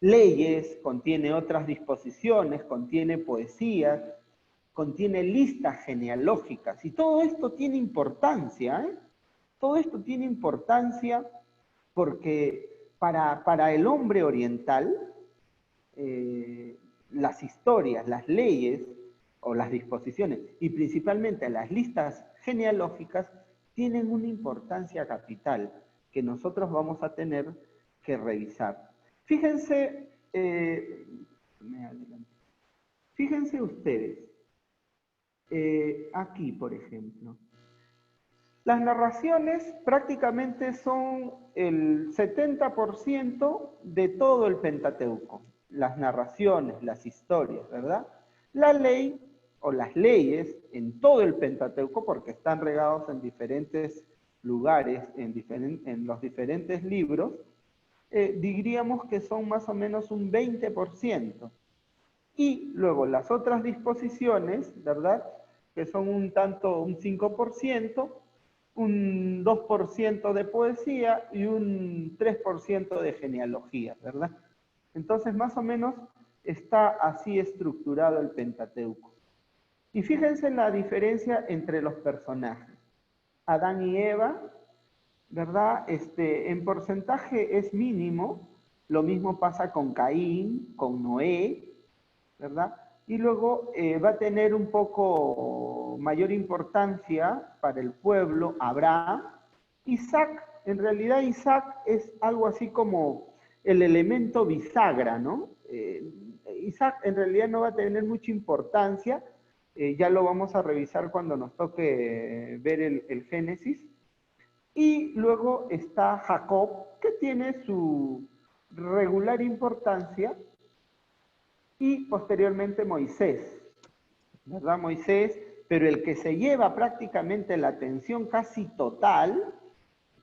leyes, contiene otras disposiciones, contiene poesías, contiene listas genealógicas, y todo esto tiene importancia, ¿eh? Todo esto tiene importancia porque para el hombre oriental, las historias, las leyes o las disposiciones, y principalmente las listas genealógicas, tienen una importancia capital que nosotros vamos a tener que revisar. Fíjense, fíjense ustedes, aquí por ejemplo, las narraciones prácticamente son el 70% de todo el Pentateuco. Las narraciones, las historias, ¿verdad? La ley o las leyes en todo el Pentateuco, porque están regados en diferentes lugares, en los diferentes libros, diríamos que son más o menos un 20%. Y luego las otras disposiciones, ¿verdad? Que son un 5%, un 2% de poesía y un 3% de genealogía, ¿verdad? Entonces, más o menos, está así estructurado el Pentateuco. Y fíjense la diferencia entre los personajes. Adán y Eva, ¿verdad? En porcentaje es mínimo. Lo mismo pasa con Caín, con Noé, ¿verdad? Y luego va a tener un poco mayor importancia para el pueblo Abraham. Isaac, en realidad Isaac es algo así como el elemento bisagra, ¿no? Isaac en realidad no va a tener mucha importancia, ya lo vamos a revisar cuando nos toque ver el Génesis. Y luego está Jacob, que tiene su regular importancia, y posteriormente Moisés, ¿verdad? Moisés, pero el que se lleva prácticamente la atención casi total,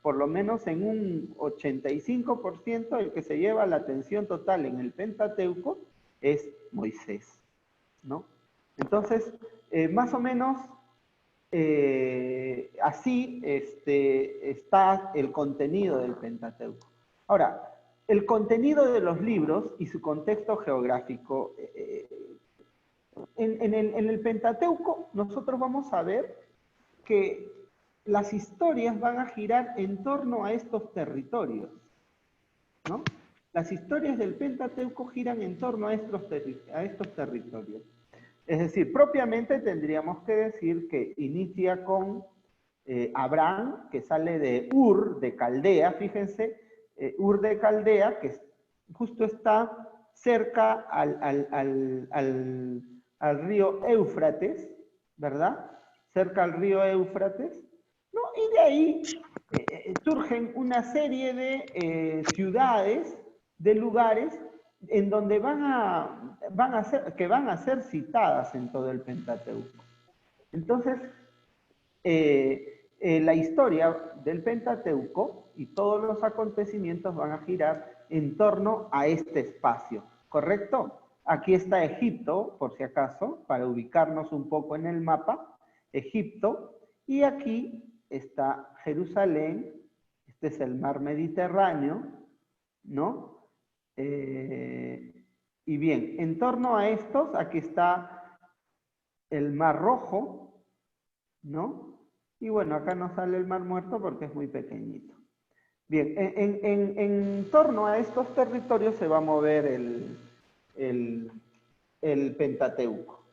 por lo menos en un 85%, el que se lleva la atención total en el Pentateuco es Moisés, ¿no? Entonces, más o menos así está el contenido del Pentateuco. Ahora, el contenido de los libros y su contexto geográfico. En el Pentateuco nosotros vamos a ver que las historias van a girar en torno a estos territorios, ¿no? Las historias del Pentateuco giran en torno a estos territorios. Es decir, propiamente tendríamos que decir que inicia con Abraham, que sale de Ur, de Caldea, fíjense, Ur de Caldea, que justo está cerca al río Éufrates, ¿verdad? Cerca al río Éufrates, ¿no? Y de ahí surgen una serie de ciudades, de lugares, en donde van a ser citadas en todo el Pentateuco. Entonces, la historia del Pentateuco y todos los acontecimientos van a girar en torno a este espacio, ¿correcto? Aquí está Egipto, por si acaso, para ubicarnos un poco en el mapa, Egipto, y aquí está Jerusalén, este es el mar Mediterráneo, ¿no? Y bien, en torno a estos, aquí está el Mar Rojo, ¿no? Y bueno, acá no sale el Mar Muerto porque es muy pequeñito. Bien, en torno a estos territorios se va a mover el Pentateuco.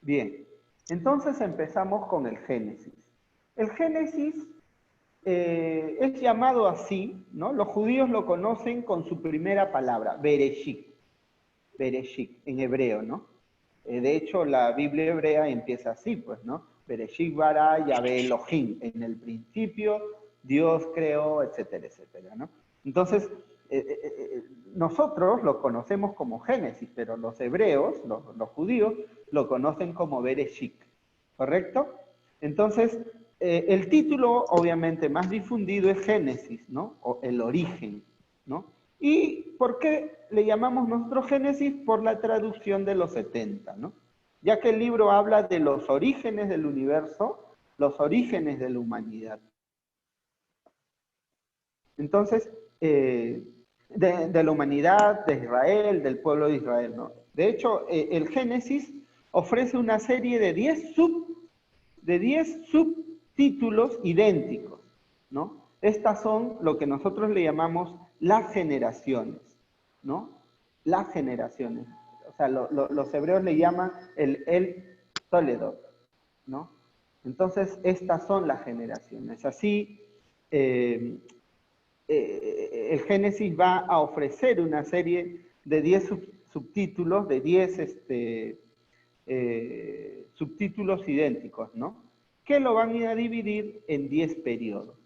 Bien, entonces empezamos con el Génesis. El Génesis es llamado así, ¿no? Los judíos lo conocen con su primera palabra, Bereshit. Bereshit, en hebreo, ¿no? De hecho, la Biblia hebrea empieza así, pues, ¿no? Bereshit bara Yahvé Elohim. En el principio, Dios creó, etcétera, etcétera, ¿no? Entonces, nosotros lo conocemos como Génesis, pero los hebreos, los judíos, lo conocen como Bereshit, ¿correcto? Entonces, el título, obviamente, más difundido es Génesis, ¿no? O el origen, ¿no? ¿Y por qué le llamamos nosotros Génesis? Por la traducción de los 70, ¿no? Ya que el libro habla de los orígenes del universo, los orígenes de la humanidad. Entonces, de la humanidad, de Israel, del pueblo de Israel, ¿no? De hecho, el Génesis ofrece una serie de 10 subtítulos idénticos, ¿no? Estas son lo que nosotros le llamamos las generaciones, ¿no? Las generaciones. O sea, los hebreos le llaman el Toledot, ¿no? Entonces, estas son las generaciones. Así, el Génesis va a ofrecer una serie de 10 subtítulos, de 10 subtítulos idénticos, ¿no? Que lo van a dividir en 10 periodos.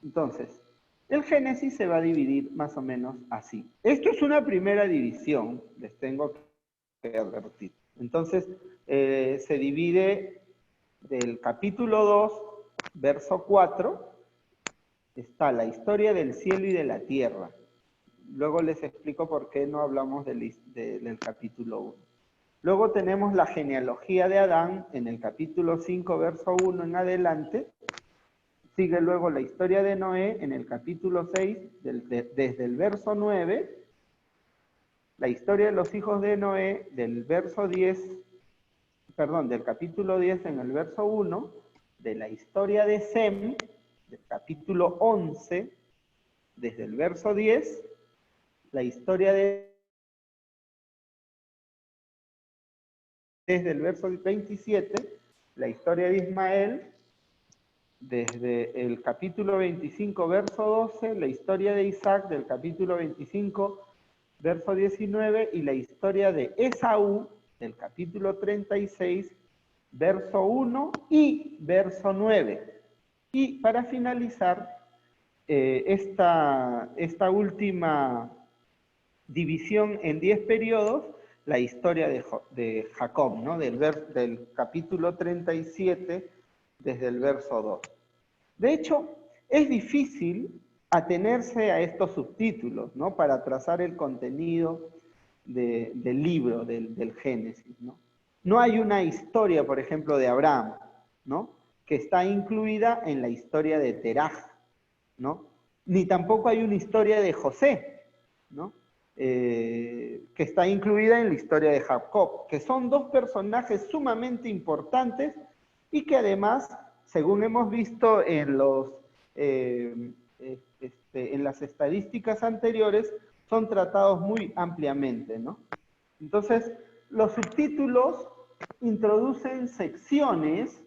Entonces, el Génesis se va a dividir más o menos así. Esto es una primera división, les tengo que advertir. Entonces, se divide del capítulo 2, verso 4, está la historia del cielo y de la tierra. Luego les explico por qué no hablamos del capítulo 1. Luego tenemos la genealogía de Adán en el capítulo 5, verso 1 en adelante. Sigue luego la historia de Noé en el capítulo 6, desde el verso 9. La historia de los hijos de Noé del capítulo 10 en el verso 1. De la historia de Sem, del capítulo 11, desde el verso 10. La historia desde el verso 27, la historia de Ismael, desde el capítulo 25, verso 12, la historia de Isaac del capítulo 25, verso 19, y la historia de Esaú del capítulo 36, verso 1 y verso 9. Y para finalizar, esta última división en 10 periodos, la historia de Jacob, ¿no? Del capítulo 37, desde el verso 2. De hecho, es difícil atenerse a estos subtítulos, ¿no? Para trazar el contenido del libro, del Génesis, ¿no? No hay una historia, por ejemplo, de Abraham, ¿no? Que está incluida en la historia de Teraj, ¿no? Ni tampoco hay una historia de José, ¿no? Que está incluida en la historia de Jacob, que son dos personajes sumamente importantes y que además, según hemos visto en las estadísticas anteriores, son tratados muy ampliamente, ¿no? Entonces, los subtítulos introducen secciones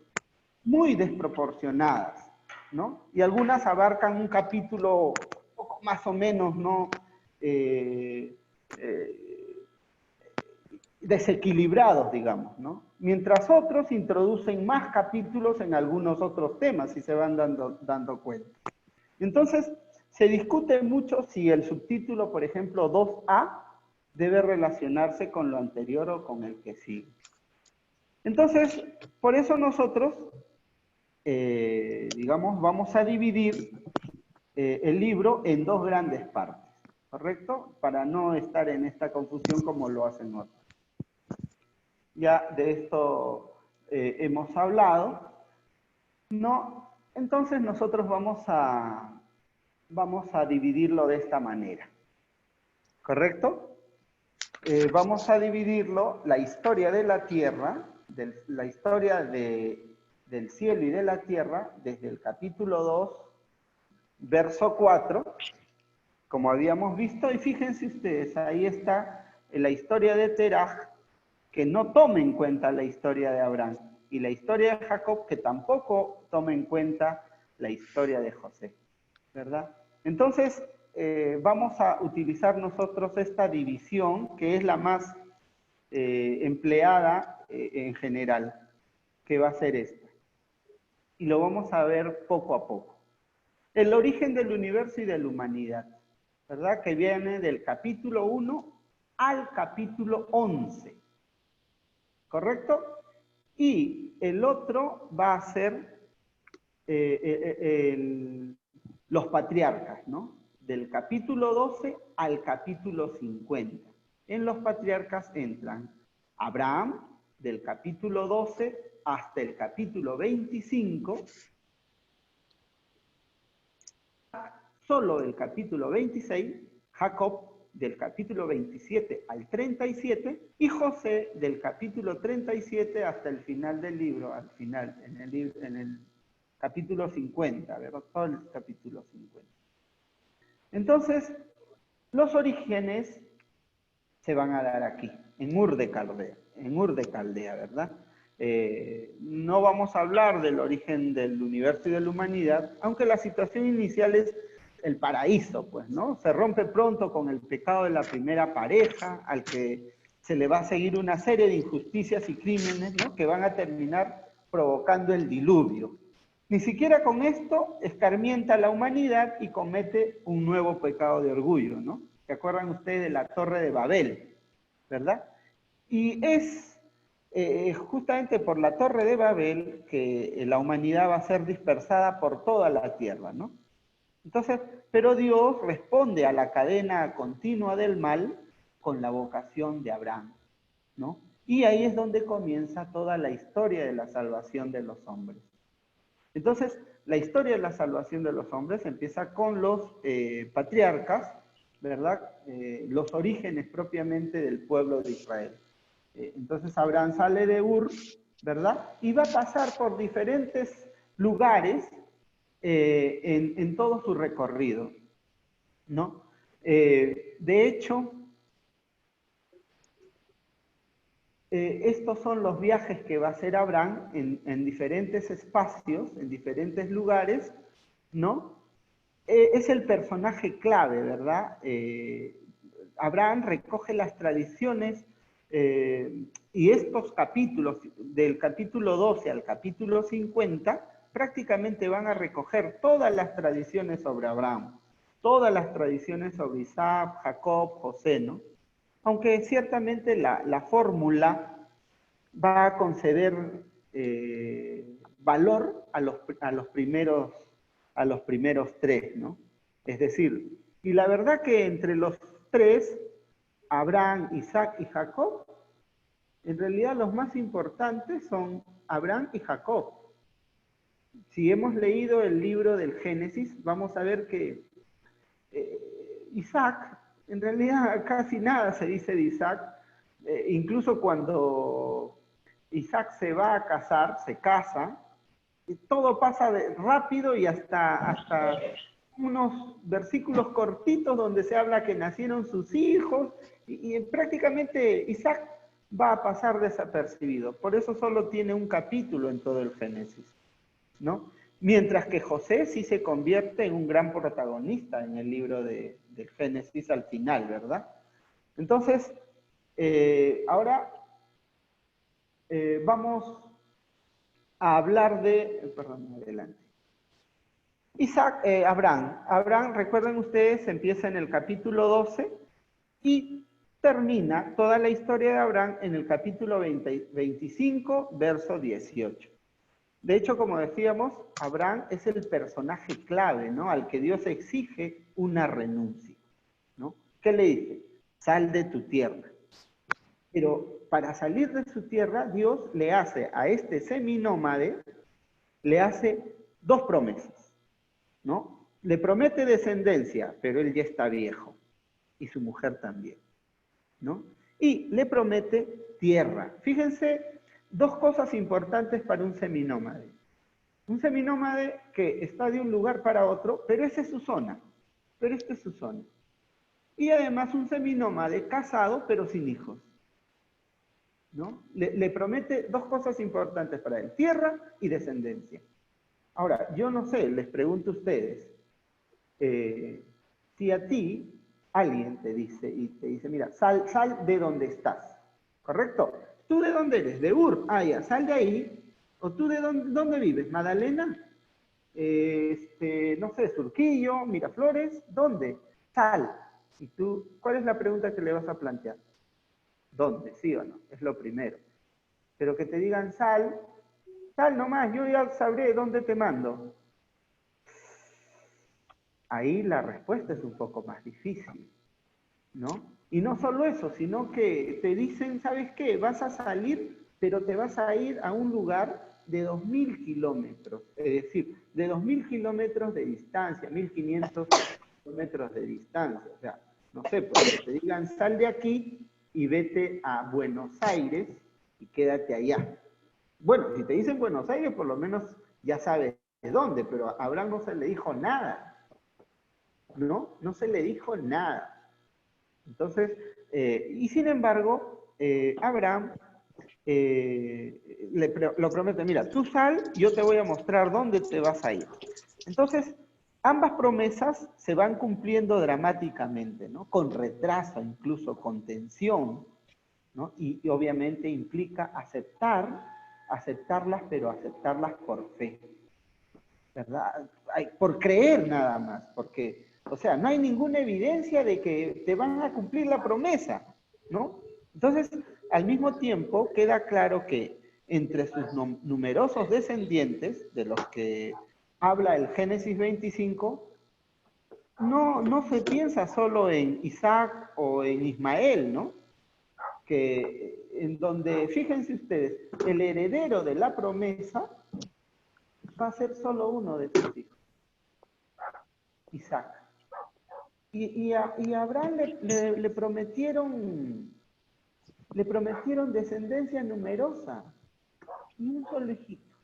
muy desproporcionadas, ¿no? Y algunas abarcan un capítulo poco más o menos, ¿no? Desequilibrados, digamos, ¿no? Mientras otros introducen más capítulos en algunos otros temas, si se van dando cuenta. Entonces, se discute mucho si el subtítulo, por ejemplo, 2A, debe relacionarse con lo anterior o con el que sigue. Entonces, por eso nosotros, digamos, vamos a dividir el libro en dos grandes partes, ¿correcto? Para no estar en esta confusión como lo hacen otros. Ya de esto hemos hablado, ¿no? Entonces nosotros vamos a dividirlo de esta manera, ¿correcto? Vamos a dividirlo, la historia de la tierra, la historia del cielo y de la tierra, desde el capítulo 2, verso 4, como habíamos visto, y fíjense ustedes, ahí está la historia de Teraj, que no toma en cuenta la historia de Abraham, y la historia de Jacob, que tampoco toma en cuenta la historia de José, ¿verdad? Entonces, vamos a utilizar nosotros esta división, que es la más empleada en general, que va a ser esta. Y lo vamos a ver poco a poco. El origen del universo y de la humanidad, ¿verdad? Que viene del capítulo 1 al capítulo 11. ¿Correcto? Y el otro va a ser los patriarcas, ¿no? Del capítulo 12 al capítulo 50. En los patriarcas entran Abraham, del capítulo 12 hasta el capítulo 25, solo el capítulo 26, Jacob, del capítulo 27 al 37, y José del capítulo 37 hasta el final del libro, al final, en el capítulo 50, ¿verdad? Todo el capítulo 50. Entonces, los orígenes se van a dar aquí, en Ur de Caldea, ¿verdad? No vamos a hablar del origen del universo y de la humanidad, aunque la situación inicial es el paraíso, pues, ¿no? Se rompe pronto con el pecado de la primera pareja, al que se le va a seguir una serie de injusticias y crímenes, ¿no? Que van a terminar provocando el diluvio. Ni siquiera con esto escarmienta a la humanidad y comete un nuevo pecado de orgullo, ¿no? ¿Se acuerdan ustedes de la Torre de Babel? ¿Verdad? Y es justamente por la Torre de Babel que la humanidad va a ser dispersada por toda la tierra, ¿no? Entonces, pero Dios responde a la cadena continua del mal con la vocación de Abraham, ¿no? Y ahí es donde comienza toda la historia de la salvación de los hombres. Entonces, la historia de la salvación de los hombres empieza con los patriarcas, ¿verdad? Los orígenes propiamente del pueblo de Israel. Entonces, Abraham sale de Ur, ¿verdad? Y va a pasar por diferentes lugares en todo su recorrido, ¿no? De hecho, estos son los viajes que va a hacer Abraham en diferentes espacios, en diferentes lugares, ¿no? Es el personaje clave, ¿verdad? Abraham recoge las tradiciones y estos capítulos, del capítulo 12 al capítulo 50, prácticamente van a recoger todas las tradiciones sobre Abraham, todas las tradiciones sobre Isaac, Jacob, José, ¿no? Aunque ciertamente la fórmula va a conceder valor a los primeros tres, ¿no? Es decir, y la verdad que entre los tres, Abraham, Isaac y Jacob, en realidad los más importantes son Abraham y Jacob. Si hemos leído el libro del Génesis, vamos a ver que Isaac, en realidad casi nada se dice de Isaac, incluso cuando Isaac se va a casar, se casa, y todo pasa rápido y hasta unos versículos cortitos donde se habla que nacieron sus hijos, y prácticamente Isaac va a pasar desapercibido. Por eso solo tiene un capítulo en todo el Génesis, ¿no? Mientras que José sí se convierte en un gran protagonista en el libro del Génesis al final, ¿verdad? Entonces, ahora vamos a hablar de... Perdón, adelante. Abraham, recuerden ustedes, empieza en el capítulo 12 y termina toda la historia de Abraham en el capítulo 25, verso 18. De hecho, como decíamos, Abraham es el personaje clave, ¿no? Al que Dios exige una renuncia, ¿no? ¿Qué le dice? Sal de tu tierra. Pero para salir de su tierra, Dios le hace a este seminómade, le hace dos promesas, ¿no? Le promete descendencia, pero él ya está viejo, y su mujer también, ¿no? Y le promete tierra. Fíjense, dos cosas importantes para un seminómade. Un seminómade que está de un lugar para otro, pero esa es su zona. Pero esta es su zona. Y además un seminómade casado, pero sin hijos, ¿no? Le promete dos cosas importantes para él: tierra y descendencia. Ahora, yo no sé, les pregunto a ustedes, si a ti alguien te dice, mira, sal de donde estás, ¿correcto? ¿Tú de dónde eres? De Ur. Ah, ya, sal de ahí. ¿O tú de dónde vives? ¿Magdalena? No sé, Surquillo, Miraflores, ¿dónde? Sal. ¿Y tú, cuál es la pregunta que le vas a plantear? ¿Dónde? ¿Sí o no? Es lo primero. Pero que te digan sal nomás, yo ya sabré dónde te mando. Ahí la respuesta es un poco más difícil, ¿no? Y no solo eso, sino que te dicen, ¿sabes qué? Vas a salir, pero te vas a ir a un lugar de 2.000 kilómetros, es decir, de 2.000 kilómetros de distancia, 1.500 kilómetros de distancia. O sea, No sé, pues que te digan, sal de aquí y vete a Buenos Aires y quédate allá. Bueno, si te dicen Buenos Aires, por lo menos ya sabes de dónde, pero a Abraham no se le dijo nada, ¿no? No se le dijo nada. Entonces, y sin embargo, Abraham lo promete, mira, tú sal, yo te voy a mostrar dónde te vas a ir. Entonces, ambas promesas se van cumpliendo dramáticamente, ¿no? Con retraso, incluso con tensión, ¿no? Y obviamente implica aceptarlas, pero aceptarlas por fe, ¿verdad? Por creer nada más, porque, o sea, no hay ninguna evidencia de que te van a cumplir la promesa, ¿no? Entonces, al mismo tiempo, queda claro que entre sus numerosos descendientes, de los que habla el Génesis 25, no se piensa solo en Isaac o en Ismael, ¿no? Que en donde, fíjense ustedes, el heredero de la promesa va a ser solo uno de sus hijos, Isaac. Y a Abraham le prometieron descendencia numerosa, y un solo hijito,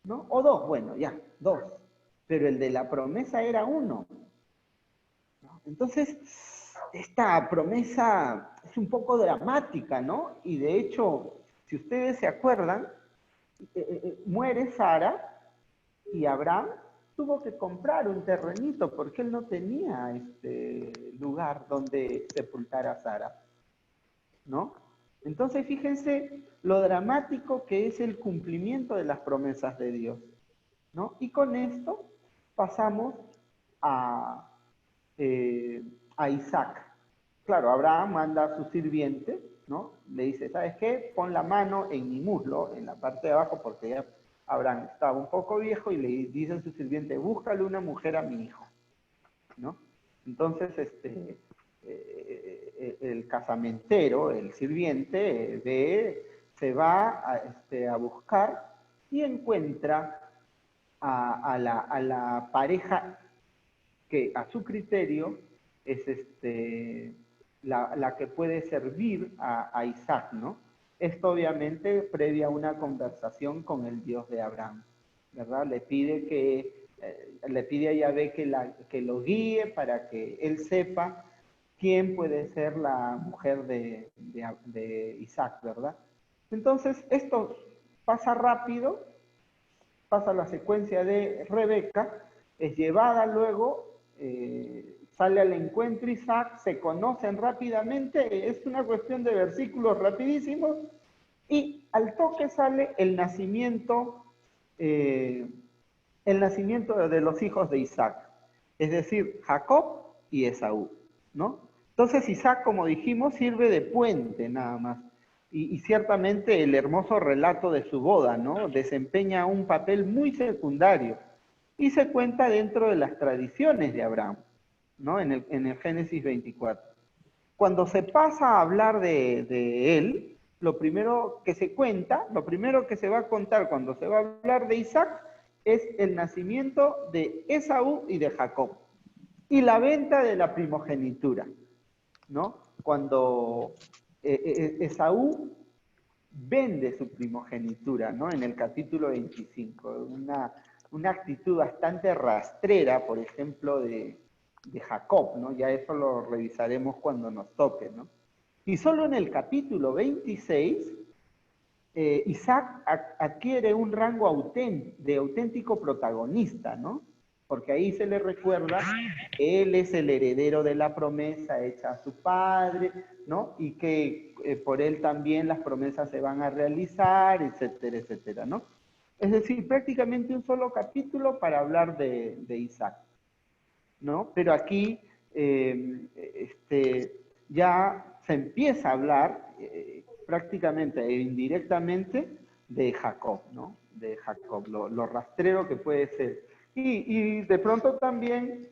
¿no? O dos, bueno, ya, dos. Pero el de la promesa era uno, ¿no? Entonces, esta promesa es un poco dramática, ¿no? Y de hecho, si ustedes se acuerdan, muere Sara y Abraham tuvo que comprar un terrenito porque él no tenía lugar donde sepultar a Sara, ¿no? Entonces, fíjense lo dramático que es el cumplimiento de las promesas de Dios, ¿no? Y con esto pasamos a, a Isaac. Claro, Abraham manda a su sirviente, ¿no? Le dice, ¿sabes qué? Pon la mano en mi muslo, en la parte de abajo, porque ya Abraham estaba un poco viejo, y le dice a su sirviente, búscale una mujer a mi hijo, ¿no? Entonces, el casamentero, el sirviente, se va a buscar y encuentra a la pareja que a su criterio es la que puede servir a Isaac, ¿no? Esto obviamente previa a una conversación con el Dios de Abraham, ¿verdad? Le pide a Yahvé que lo guíe para que él sepa quién puede ser la mujer de Isaac, ¿verdad? Entonces, esto pasa rápido, pasa la secuencia de Rebeca, es llevada luego, sale al encuentro Isaac, se conocen rápidamente, es una cuestión de versículos rapidísimos, y al toque sale el nacimiento de los hijos de Isaac, es decir, Jacob y Esaú, ¿no? Entonces Isaac, como dijimos, sirve de puente nada más. Y ciertamente el hermoso relato de su boda, ¿no? Desempeña un papel muy secundario y se cuenta dentro de las tradiciones de Abraham, ¿no? En el Génesis 24. Cuando se pasa a hablar de él, lo primero que se cuenta, lo primero que se va a contar cuando se va a hablar de Isaac es el nacimiento de Esaú y de Jacob y la venta de la primogenitura, ¿no? Cuando Esaú vende su primogenitura, ¿no? En el capítulo 25, una actitud bastante rastrera, por ejemplo, de Jacob, ¿no? Ya eso lo revisaremos cuando nos toque, ¿no? Y solo en el capítulo 26, Isaac adquiere un rango de auténtico protagonista, ¿no? Porque ahí se le recuerda que él es el heredero de la promesa hecha a su padre, ¿no? Y que por él también las promesas se van a realizar, etcétera, etcétera, ¿no? Es decir, prácticamente un solo capítulo para hablar de Isaac, ¿no? Pero aquí ya se empieza a hablar prácticamente e indirectamente de Jacob, ¿no? De Jacob, lo rastrero que puede ser. Y de pronto también,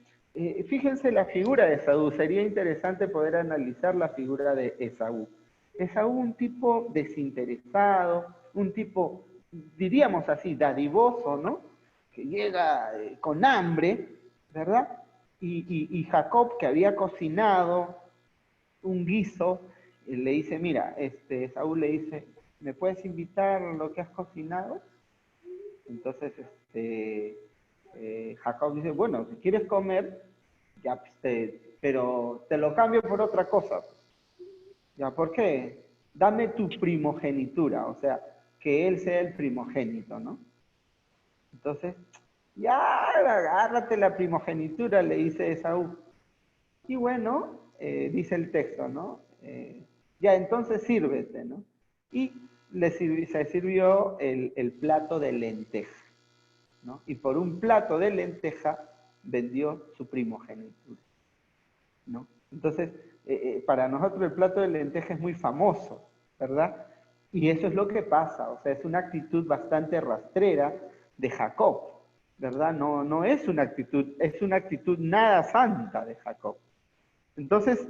fíjense la figura de Esaú, sería interesante poder analizar la figura de Esaú. Esaú, un tipo desinteresado, un tipo, diríamos así, dadivoso, ¿no? Que llega con hambre, ¿verdad? y Jacob, que había cocinado un guiso, le dice, mira, Esaú le dice, ¿me puedes invitar lo que has cocinado? Entonces, Jacob dice, bueno, si quieres comer, ya, pero te lo cambio por otra cosa. ¿Ya? ¿Por qué? Dame tu primogenitura, o sea, que él sea el primogénito, ¿no? Entonces, ya, agárrate la primogenitura, le dice Esaú. Y bueno, dice el texto, ¿no? Ya, entonces sírvete, ¿no? Y se sirvió el plato de lenteja, ¿no? Y por un plato de lenteja vendió su primogenitura, ¿no? Entonces, para nosotros el plato de lenteja es muy famoso, ¿verdad? Y eso es lo que pasa, o sea, es una actitud bastante rastrera de Jacob, ¿verdad? No es una actitud nada santa de Jacob. Entonces,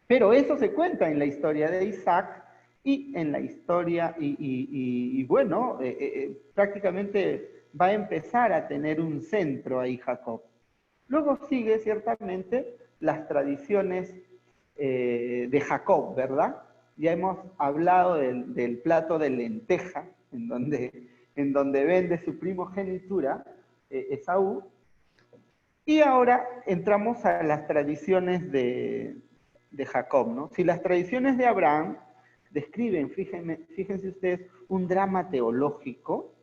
pero eso se cuenta en la historia de Isaac y en la historia, y bueno, prácticamente va a empezar a tener un centro ahí Jacob. Luego sigue ciertamente las tradiciones de Jacob, ¿verdad? Ya hemos hablado del plato de lenteja, en donde vende su primogenitura, Esaú, y ahora entramos a las tradiciones de Jacob, ¿no? Si las tradiciones de Abraham describen, fíjense ustedes, un drama teológico,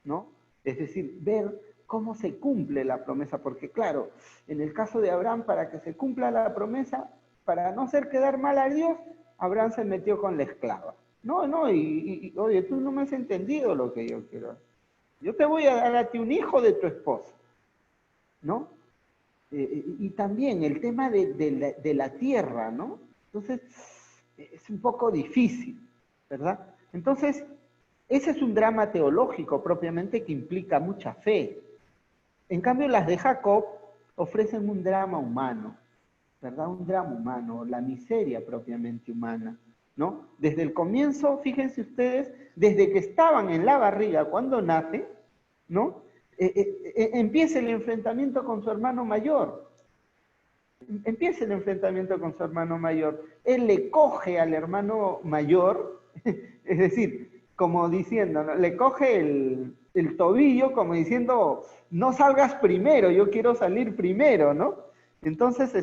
¿no? Es decir, ver cómo se cumple la promesa, porque claro, en el caso de Abraham, para que se cumpla la promesa, para no hacer quedar mal a Dios, Abraham se metió con la esclava. No, oye, tú no me has entendido lo que yo quiero. Yo te voy a dar a ti un hijo de tu esposa, ¿no? Y también el tema de la tierra, ¿no? Entonces, es un poco difícil, ¿verdad? Entonces, ese es un drama teológico propiamente que implica mucha fe. En cambio, las de Jacob ofrecen un drama humano, ¿verdad? Un drama humano, la miseria propiamente humana, ¿no? Desde el comienzo, fíjense ustedes, desde que estaban en la barriga cuando nace, ¿no? Empieza el enfrentamiento con su hermano mayor. Empieza el enfrentamiento con su hermano mayor. Él le coge al hermano mayor, es decir, como diciendo, ¿no? Le coge el tobillo como diciendo, no salgas primero, yo quiero salir primero, ¿no? Entonces,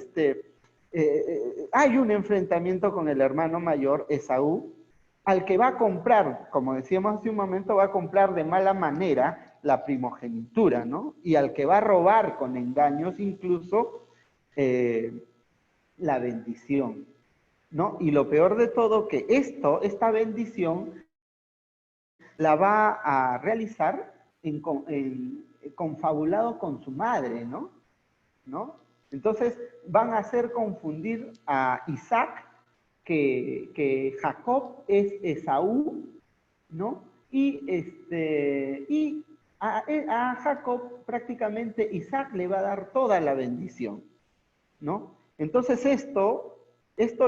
hay un enfrentamiento con el hermano mayor, Esaú, al que va a comprar, como decíamos hace un momento, va a comprar de mala manera la primogenitura, ¿no? Y al que va a robar con engaños incluso la bendición, ¿no? Y lo peor de todo, que esta bendición la va a realizar confabulado con su madre, ¿no? Entonces van a hacer confundir a Isaac que Jacob es Esaú, ¿no? Y a Jacob prácticamente Isaac le va a dar toda la bendición, ¿no? Entonces esto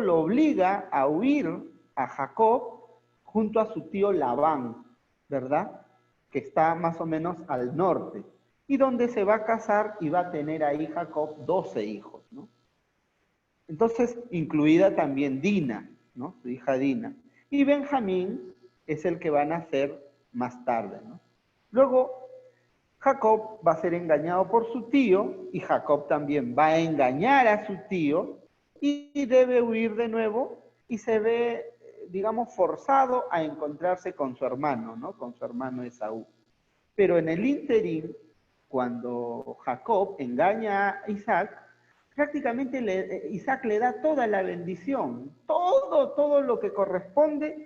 lo obliga a huir a Jacob junto a su tío Labán, ¿verdad? Que está más o menos al norte, y donde se va a casar y va a tener ahí Jacob 12 hijos, ¿no? Entonces, incluida también Dina, ¿no? Su hija Dina. Y Benjamín es el que va a nacer más tarde, ¿no? Luego, Jacob va a ser engañado por su tío, y Jacob también va a engañar a su tío, y debe huir de nuevo, y se ve, digamos, forzado a encontrarse con su hermano, ¿no? Con su hermano Esaú. Pero en el ínterin, cuando Jacob engaña a Isaac, prácticamente Isaac le da toda la bendición, todo lo que corresponde,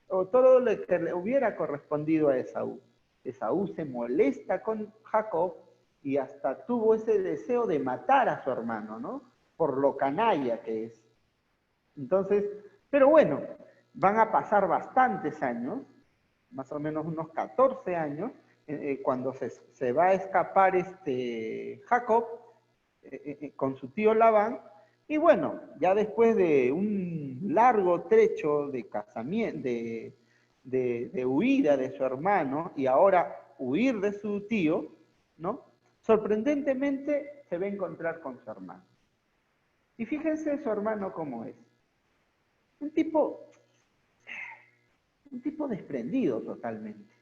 o todo lo que le hubiera correspondido a Esaú. Esaú se molesta con Jacob y hasta tuvo ese deseo de matar a su hermano, ¿no? Por lo canalla que es. Entonces, pero bueno, van a pasar bastantes años, más o menos unos 14 años, cuando se va a escapar Jacob con su tío Labán, y bueno, ya después de un largo trecho de casamiento, de huida de su hermano, y ahora huir de su tío, ¿no? Sorprendentemente, se va a encontrar con su hermano. Y fíjense su hermano cómo es. Un tipo desprendido totalmente,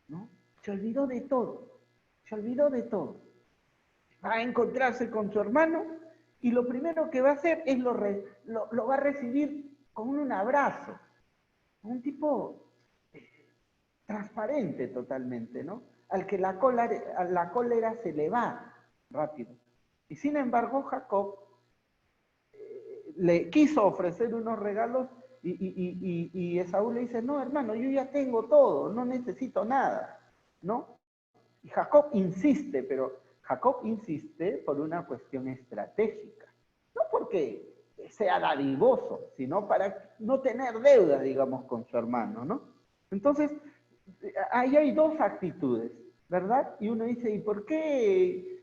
¿no? Se olvidó de todo, se olvidó de todo. Va a encontrarse con su hermano y lo primero que va a hacer es lo va a recibir con un abrazo. Un tipo transparente totalmente, ¿no? Al que la cólera se le va rápido. Y sin embargo, Jacob le quiso ofrecer unos regalos y Esaú le dice, no, hermano, yo ya tengo todo, no necesito nada, ¿no? Y Jacob insiste, pero Jacob insiste por una cuestión estratégica, no porque sea dadivoso, sino para no tener deuda, digamos, con su hermano, ¿no? Entonces, ahí hay dos actitudes, ¿verdad? Y uno dice, ¿y por qué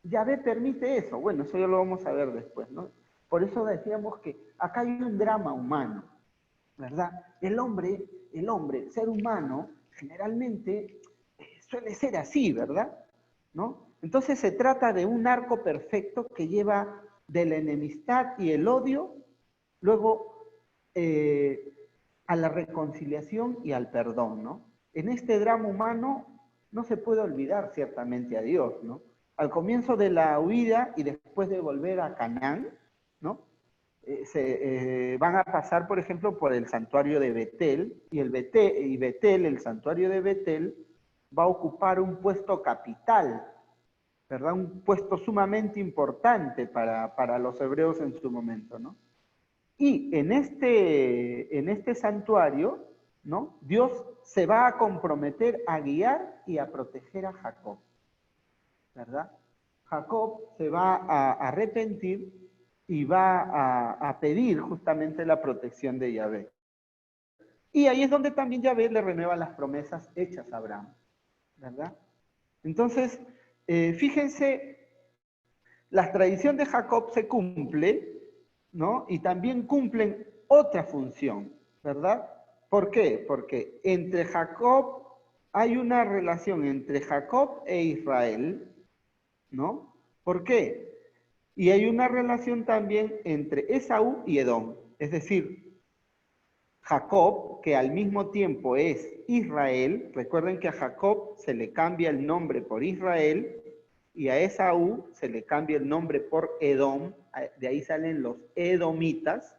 Yahvé permite eso? Bueno, eso ya lo vamos a ver después, ¿no? Por eso decíamos que acá hay un drama humano, ¿verdad? El hombre, ser humano, generalmente suele ser así, ¿verdad? ¿No? Entonces se trata de un arco perfecto que lleva de la enemistad y el odio, luego a la reconciliación y al perdón, ¿no? En este drama humano no se puede olvidar ciertamente a Dios, ¿no? Al comienzo de la huida y después de volver a Canaán, ¿no? Van a pasar, por ejemplo, por el santuario de Betel, y Betel, el santuario de Betel, va a ocupar un puesto capital, ¿verdad? Un puesto sumamente importante para los hebreos en su momento, ¿no? Y en este santuario, ¿no? Dios se va a comprometer a guiar y a proteger a Jacob, ¿verdad? Jacob se va a arrepentir y va a pedir justamente la protección de Yahvé. Y ahí es donde también Yahvé le renueva las promesas hechas a Abraham, ¿verdad? Entonces, fíjense, la tradición de Jacob se cumple, ¿no? Y también cumplen otra función, ¿verdad? ¿Por qué? Porque hay una relación entre Jacob e Israel, ¿no? ¿Por qué? Y hay una relación también entre Esaú y Edom, es decir, Jacob, que al mismo tiempo es Israel, recuerden que a Jacob se le cambia el nombre por Israel y a Esaú se le cambia el nombre por Edom, de ahí salen los edomitas,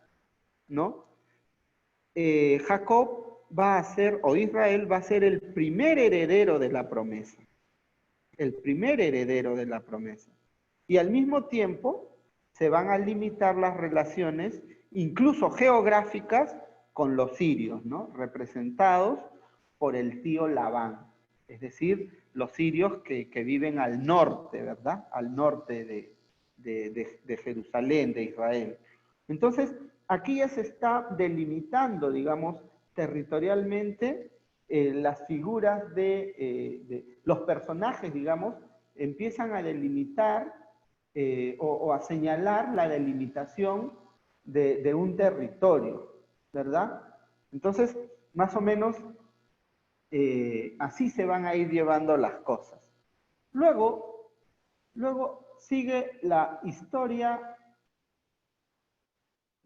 ¿no? Jacob va a ser, o Israel va a ser el primer heredero de la promesa, el primer heredero de la promesa. Y al mismo tiempo se van a limitar las relaciones, incluso geográficas, con los sirios, ¿no? Representados por el tío Labán, es decir, los sirios que viven al norte, ¿verdad? Al norte de Jerusalén, de Israel. Entonces, aquí ya se está delimitando, digamos, territorialmente las figuras de los personajes, digamos, empiezan a delimitar o a señalar la delimitación de un territorio, ¿verdad? Entonces, más o menos, así se van a ir llevando las cosas. Luego sigue la historia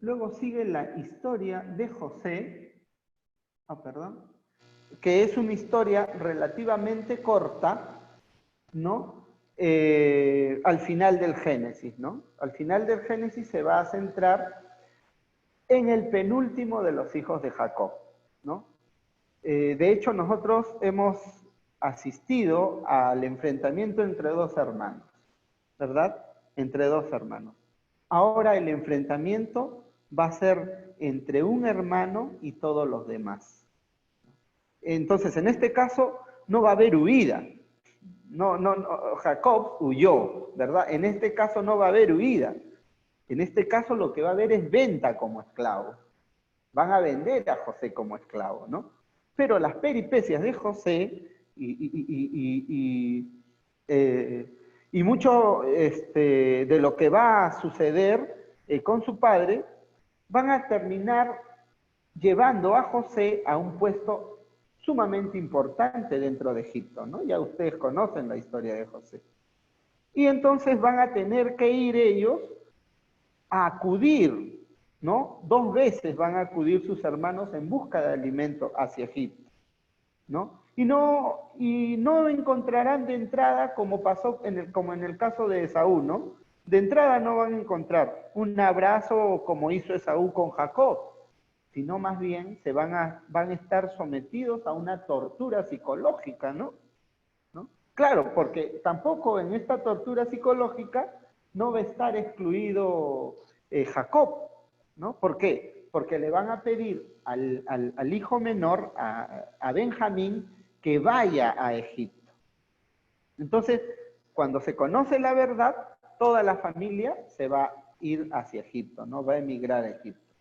de José, que es una historia relativamente corta, ¿no? Al final del Génesis, ¿no? Al final del Génesis se va a centrar en el penúltimo de los hijos de Jacob, ¿no? De hecho, nosotros hemos asistido al enfrentamiento entre dos hermanos, ¿verdad? Entre dos hermanos. Ahora el enfrentamiento va a ser entre un hermano y todos los demás. Entonces, en este caso, no va a haber huida. No, Jacob huyó, ¿verdad? En este caso no va a haber huida. En este caso lo que va a haber es venta como esclavo. Van a vender a José como esclavo, ¿no? Pero las peripecias de José y mucho de lo que va a suceder con su padre van a terminar llevando a José a un puesto sumamente importante dentro de Egipto, ¿no? Ya ustedes conocen la historia de José. Y entonces van a tener que ir ellos a acudir, ¿no? 2 veces van a acudir sus hermanos en busca de alimento hacia Egipto, ¿no? Y no encontrarán de entrada, como pasó como en el caso de Esaú, ¿no? De entrada no van a encontrar un abrazo como hizo Esaú con Jacob, sino más bien van a estar sometidos a una tortura psicológica, ¿no? Claro, porque tampoco en esta tortura psicológica no va a estar excluido Jacob, ¿no? ¿Por qué? Porque le van a pedir al hijo menor, a Benjamín, que vaya a Egipto. Entonces, cuando se conoce la verdad, toda la familia se va a ir hacia Egipto, ¿no? Va a emigrar a Egipto.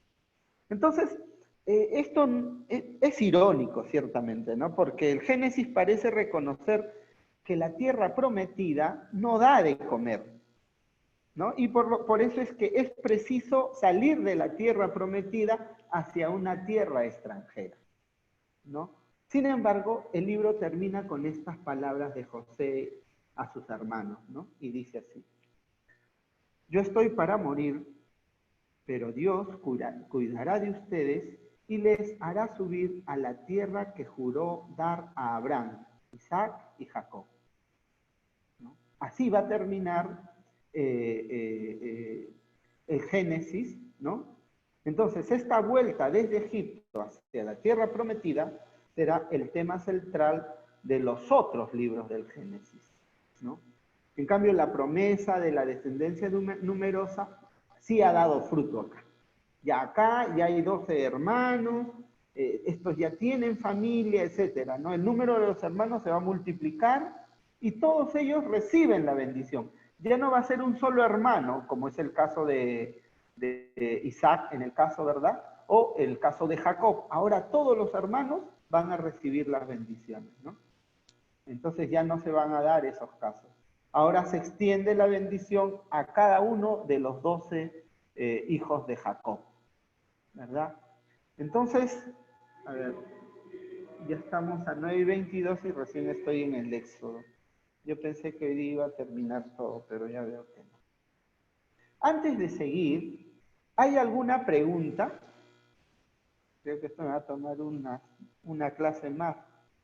Entonces, esto es irónico, ciertamente, ¿no? Porque el Génesis parece reconocer que la tierra prometida no da de comer, ¿no? Y por eso es que es preciso salir de la tierra prometida hacia una tierra extranjera, ¿no? Sin embargo, el libro termina con estas palabras de José a sus hermanos, ¿no? Y dice así: yo estoy para morir, pero Dios cuidará de ustedes y les hará subir a la tierra que juró dar a Abraham, Isaac y Jacob. ¿No? Así va a terminar el Génesis, ¿no? Entonces, esta vuelta desde Egipto hacia la tierra prometida será el tema central de los otros libros del Génesis, ¿no? En cambio, la promesa de la descendencia numerosa sí ha dado fruto acá. Ya acá ya hay 12 hermanos, estos ya tienen familia, etcétera, ¿no? El número de los hermanos se va a multiplicar y todos ellos reciben la bendición. Ya no va a ser un solo hermano, como es el caso de Isaac, en el caso, ¿verdad? O el caso de Jacob. Ahora todos los hermanos van a recibir las bendiciones, ¿no? Entonces ya no se van a dar esos casos. Ahora se extiende la bendición a cada uno de los 12 hijos de Jacob, ¿verdad? Entonces, a ver, ya estamos a 9:22 y recién estoy en el Éxodo. Yo pensé que hoy iba a terminar todo, pero ya veo que no. Antes de seguir, ¿hay alguna pregunta? Creo que esto me va a tomar una clase más,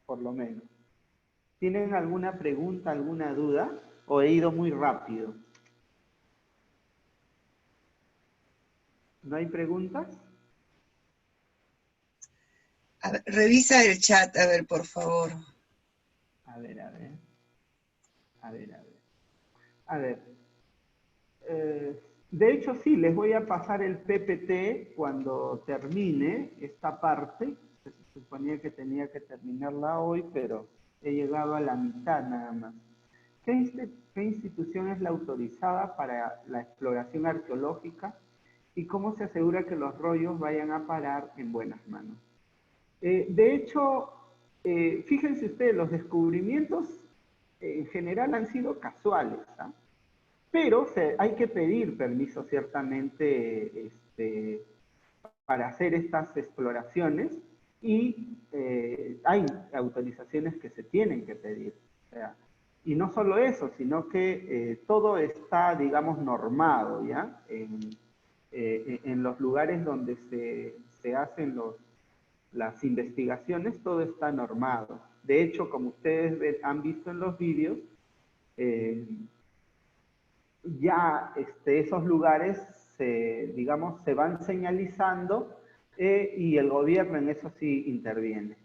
por lo menos. ¿Tienen alguna pregunta, alguna duda? ¿O he ido muy rápido? ¿No hay preguntas? A ver, revisa el chat, a ver, por favor. A ver. De hecho, sí, les voy a pasar el PPT cuando termine esta parte. Se suponía que tenía que terminarla hoy, pero he llegado a la mitad nada más. ¿Qué institución es la autorizada para la exploración arqueológica y cómo se asegura que los rollos vayan a parar en buenas manos? De hecho, fíjense ustedes, los descubrimientos en general han sido casuales, ¿ah? Pero hay que pedir permiso ciertamente para hacer estas exploraciones y hay autorizaciones que se tienen que pedir. O sea, y no solo eso, sino que todo está, digamos, normado, ¿ya? En los lugares donde se hacen las investigaciones, todo está normado. De hecho, como ustedes han visto en los vídeos, ya esos lugares digamos, se van señalizando y el gobierno en eso sí interviene.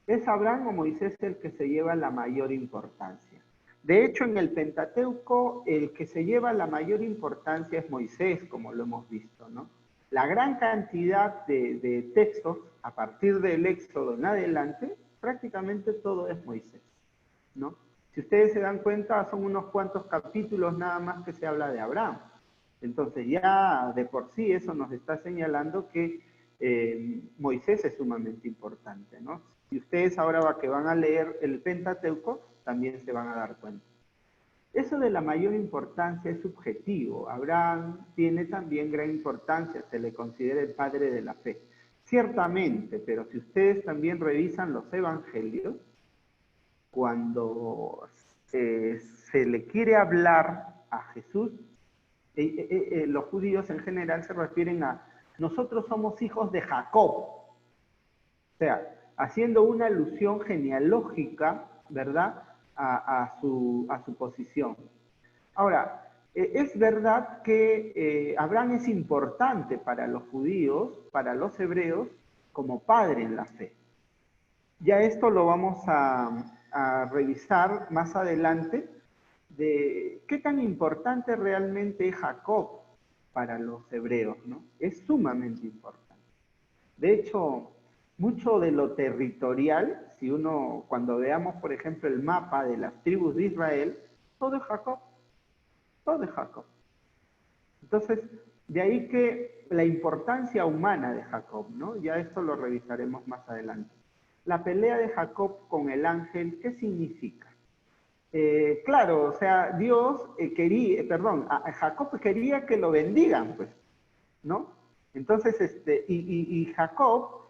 Es Abraham o Moisés el que se lleva la mayor importancia. De hecho, en el Pentateuco, el que se lleva la mayor importancia es Moisés, como lo hemos visto, ¿no? La gran cantidad de textos, a partir del Éxodo en adelante, prácticamente todo es Moisés, ¿no? Si ustedes se dan cuenta, son unos cuantos capítulos nada más que se habla de Abraham. Entonces ya de por sí eso nos está señalando que Moisés es sumamente importante, ¿no? Si ustedes ahora que van a leer el Pentateuco, también se van a dar cuenta. Eso de la mayor importancia es subjetivo. Abraham tiene también gran importancia, se le considera el padre de la fe. Ciertamente, pero si ustedes también revisan los evangelios, cuando se le quiere hablar a Jesús, los judíos en general se refieren a nosotros somos hijos de Jacob, o sea, haciendo una alusión genealógica, ¿verdad?, a su posición. Ahora, es verdad que Abraham es importante para los judíos, para los hebreos, como padre en la fe. Ya esto lo vamos a revisar más adelante, de qué tan importante realmente es Jacob para los hebreos, ¿no? Es sumamente importante. De hecho, mucho de lo territorial, si uno, cuando veamos, por ejemplo, el mapa de las tribus de Israel, todo es Jacob. Todo es Jacob. Entonces, de ahí que la importancia humana de Jacob, ¿no? Ya esto lo revisaremos más adelante. La pelea de Jacob con el ángel, ¿qué significa? Claro, o sea, Dios Jacob quería que lo bendigan, pues, ¿no? Entonces, y Jacob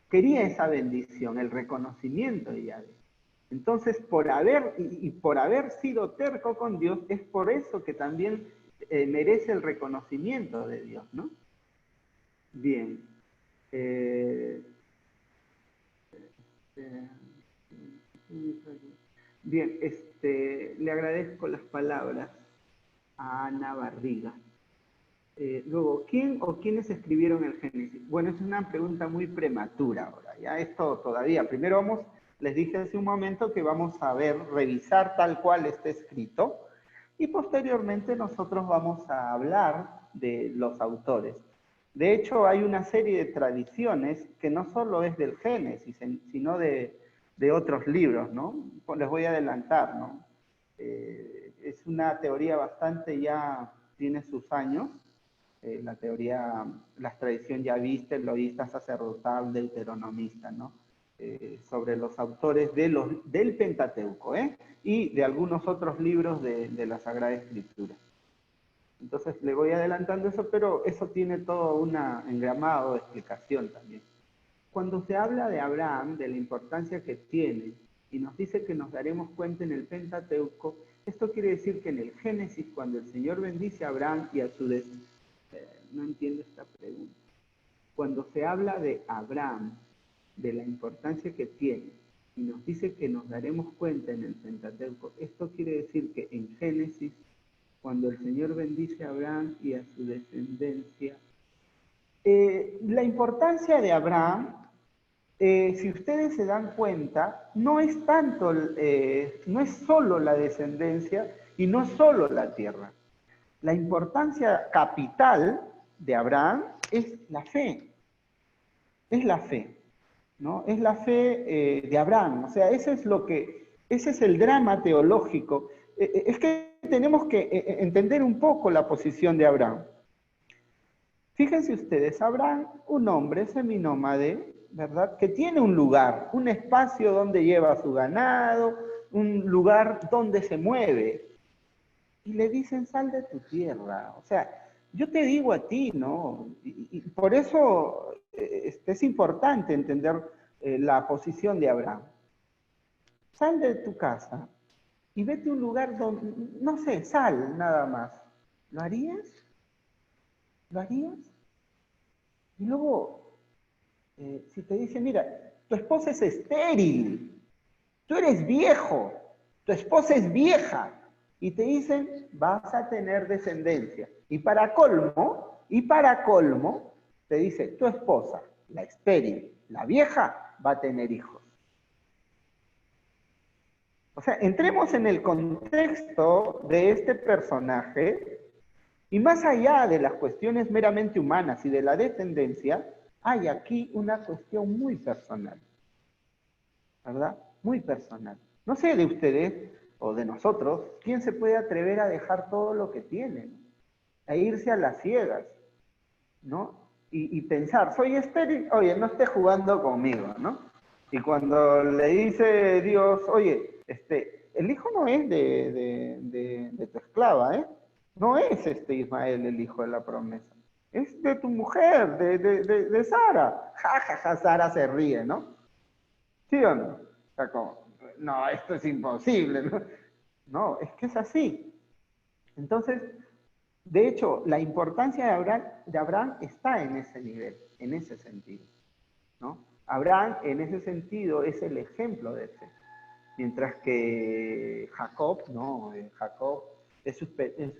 quería esa bendición, el reconocimiento de Yahvé. Entonces, por haber sido terco con Dios, es por eso que también merece el reconocimiento de Dios, ¿no? Bien. Bien, le agradezco las palabras a Ana Barriga. Luego, ¿quién o quiénes escribieron el Génesis? Bueno, es una pregunta muy prematura ahora, ya esto todavía. Primero les dije hace un momento que vamos a revisar tal cual está escrito, y posteriormente nosotros vamos a hablar de los autores. De hecho, hay una serie de tradiciones que no solo es del Génesis, sino de otros libros, ¿no? Les voy a adelantar, ¿no? Es una teoría bastante, ya tiene sus años, la tradición yavista, eloísta, sacerdotal, deuteronomista, ¿no? Sobre los autores del Pentateuco, y de algunos otros libros de la Sagrada Escritura. Entonces le voy adelantando eso, pero eso tiene todo un engramado de explicación también. Cuando se habla de Abraham, de la importancia que tiene, y nos dice que nos daremos cuenta en el Pentateuco, esto quiere decir que en el Génesis, cuando el Señor bendice a Abraham y a su descendencia, no entiendo esta pregunta. Cuando se habla de Abraham, de la importancia que tiene, y nos dice que nos daremos cuenta en el Pentateuco, esto quiere decir que en Génesis, cuando el Señor bendice a Abraham y a su descendencia, la importancia de Abraham, si ustedes se dan cuenta, no es tanto, no es solo la descendencia y no es solo la tierra. La importancia capital de Abraham es la fe. Es la fe, ¿no? Es la fe de Abraham. O sea, ese es el drama teológico. Es que tenemos que entender un poco la posición de Abraham. Fíjense ustedes, Abraham, un hombre seminómade, ¿verdad?, que tiene un lugar, un espacio donde lleva su ganado, un lugar donde se mueve. Y le dicen, sal de tu tierra. O sea, yo te digo a ti, ¿no? Y por eso es importante entender la posición de Abraham. Sal de tu casa y vete a un lugar donde, no sé, sal nada más. ¿Lo harías? ¿Lo harías? Y luego, si te dicen, mira, tu esposa es estéril, tú eres viejo, tu esposa es vieja, y te dicen, vas a tener descendencia. Y para colmo, te dice, tu esposa, la estéril, la vieja, va a tener hijos. O sea, entremos en el contexto de este personaje, y más allá de las cuestiones meramente humanas y de la descendencia, hay aquí una cuestión muy personal, ¿verdad? Muy personal. No sé de ustedes o de nosotros, ¿quién se puede atrever a dejar todo lo que tiene? A irse a las ciegas, ¿no? Y pensar, soy estéril, oye, no estés jugando conmigo, ¿no? Y cuando le dice Dios, oye, el hijo no es de tu esclava, ¿eh? No es Ismael el hijo de la promesa. Es de tu mujer, de Sara. Ja, ja, ja, Sara se ríe, ¿no? ¿Sí o no? sea, como, no, esto es imposible, ¿no? No, es que es así. Entonces, de hecho, la importancia de Abraham está en ese nivel, en ese sentido, ¿no? Abraham, en ese sentido, es el ejemplo de fe. Mientras que Jacob, no, Jacob es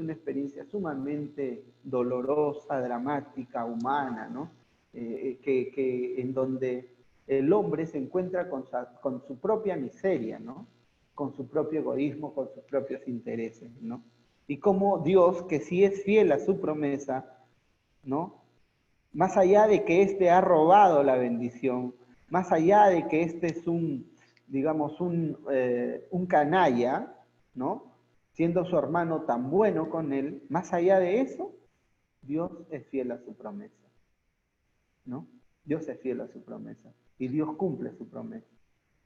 una experiencia sumamente dolorosa, dramática, humana, ¿no? En donde el hombre se encuentra con su propia miseria, ¿no? Con su propio egoísmo, con sus propios intereses, ¿no? Y como Dios, que sí es fiel a su promesa, ¿no? Más allá de que éste ha robado la bendición, más allá de que este es digamos, un canalla, ¿no? Siendo su hermano tan bueno con él, más allá de eso, Dios es fiel a su promesa, ¿no? Dios es fiel a su promesa y Dios cumple su promesa,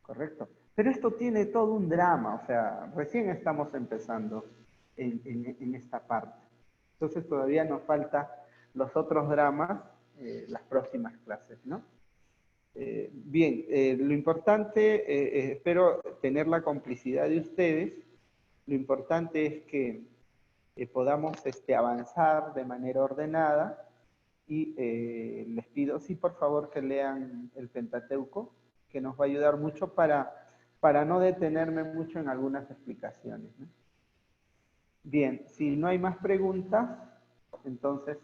¿correcto? Pero esto tiene todo un drama, o sea, recién estamos empezando en esta parte. Entonces todavía nos falta los otros dramas, las próximas clases, ¿no? Bien, lo importante, espero tener la complicidad de ustedes, lo importante es que podamos avanzar de manera ordenada y les pido, sí, por favor, que lean el Pentateuco, que nos va a ayudar mucho para no detenerme mucho en algunas explicaciones, ¿no? Bien, si no hay más preguntas, entonces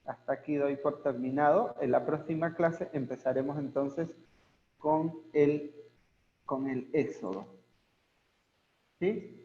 hasta aquí doy por terminado. En la próxima clase empezaremos entonces con el Éxodo. ¿Sí?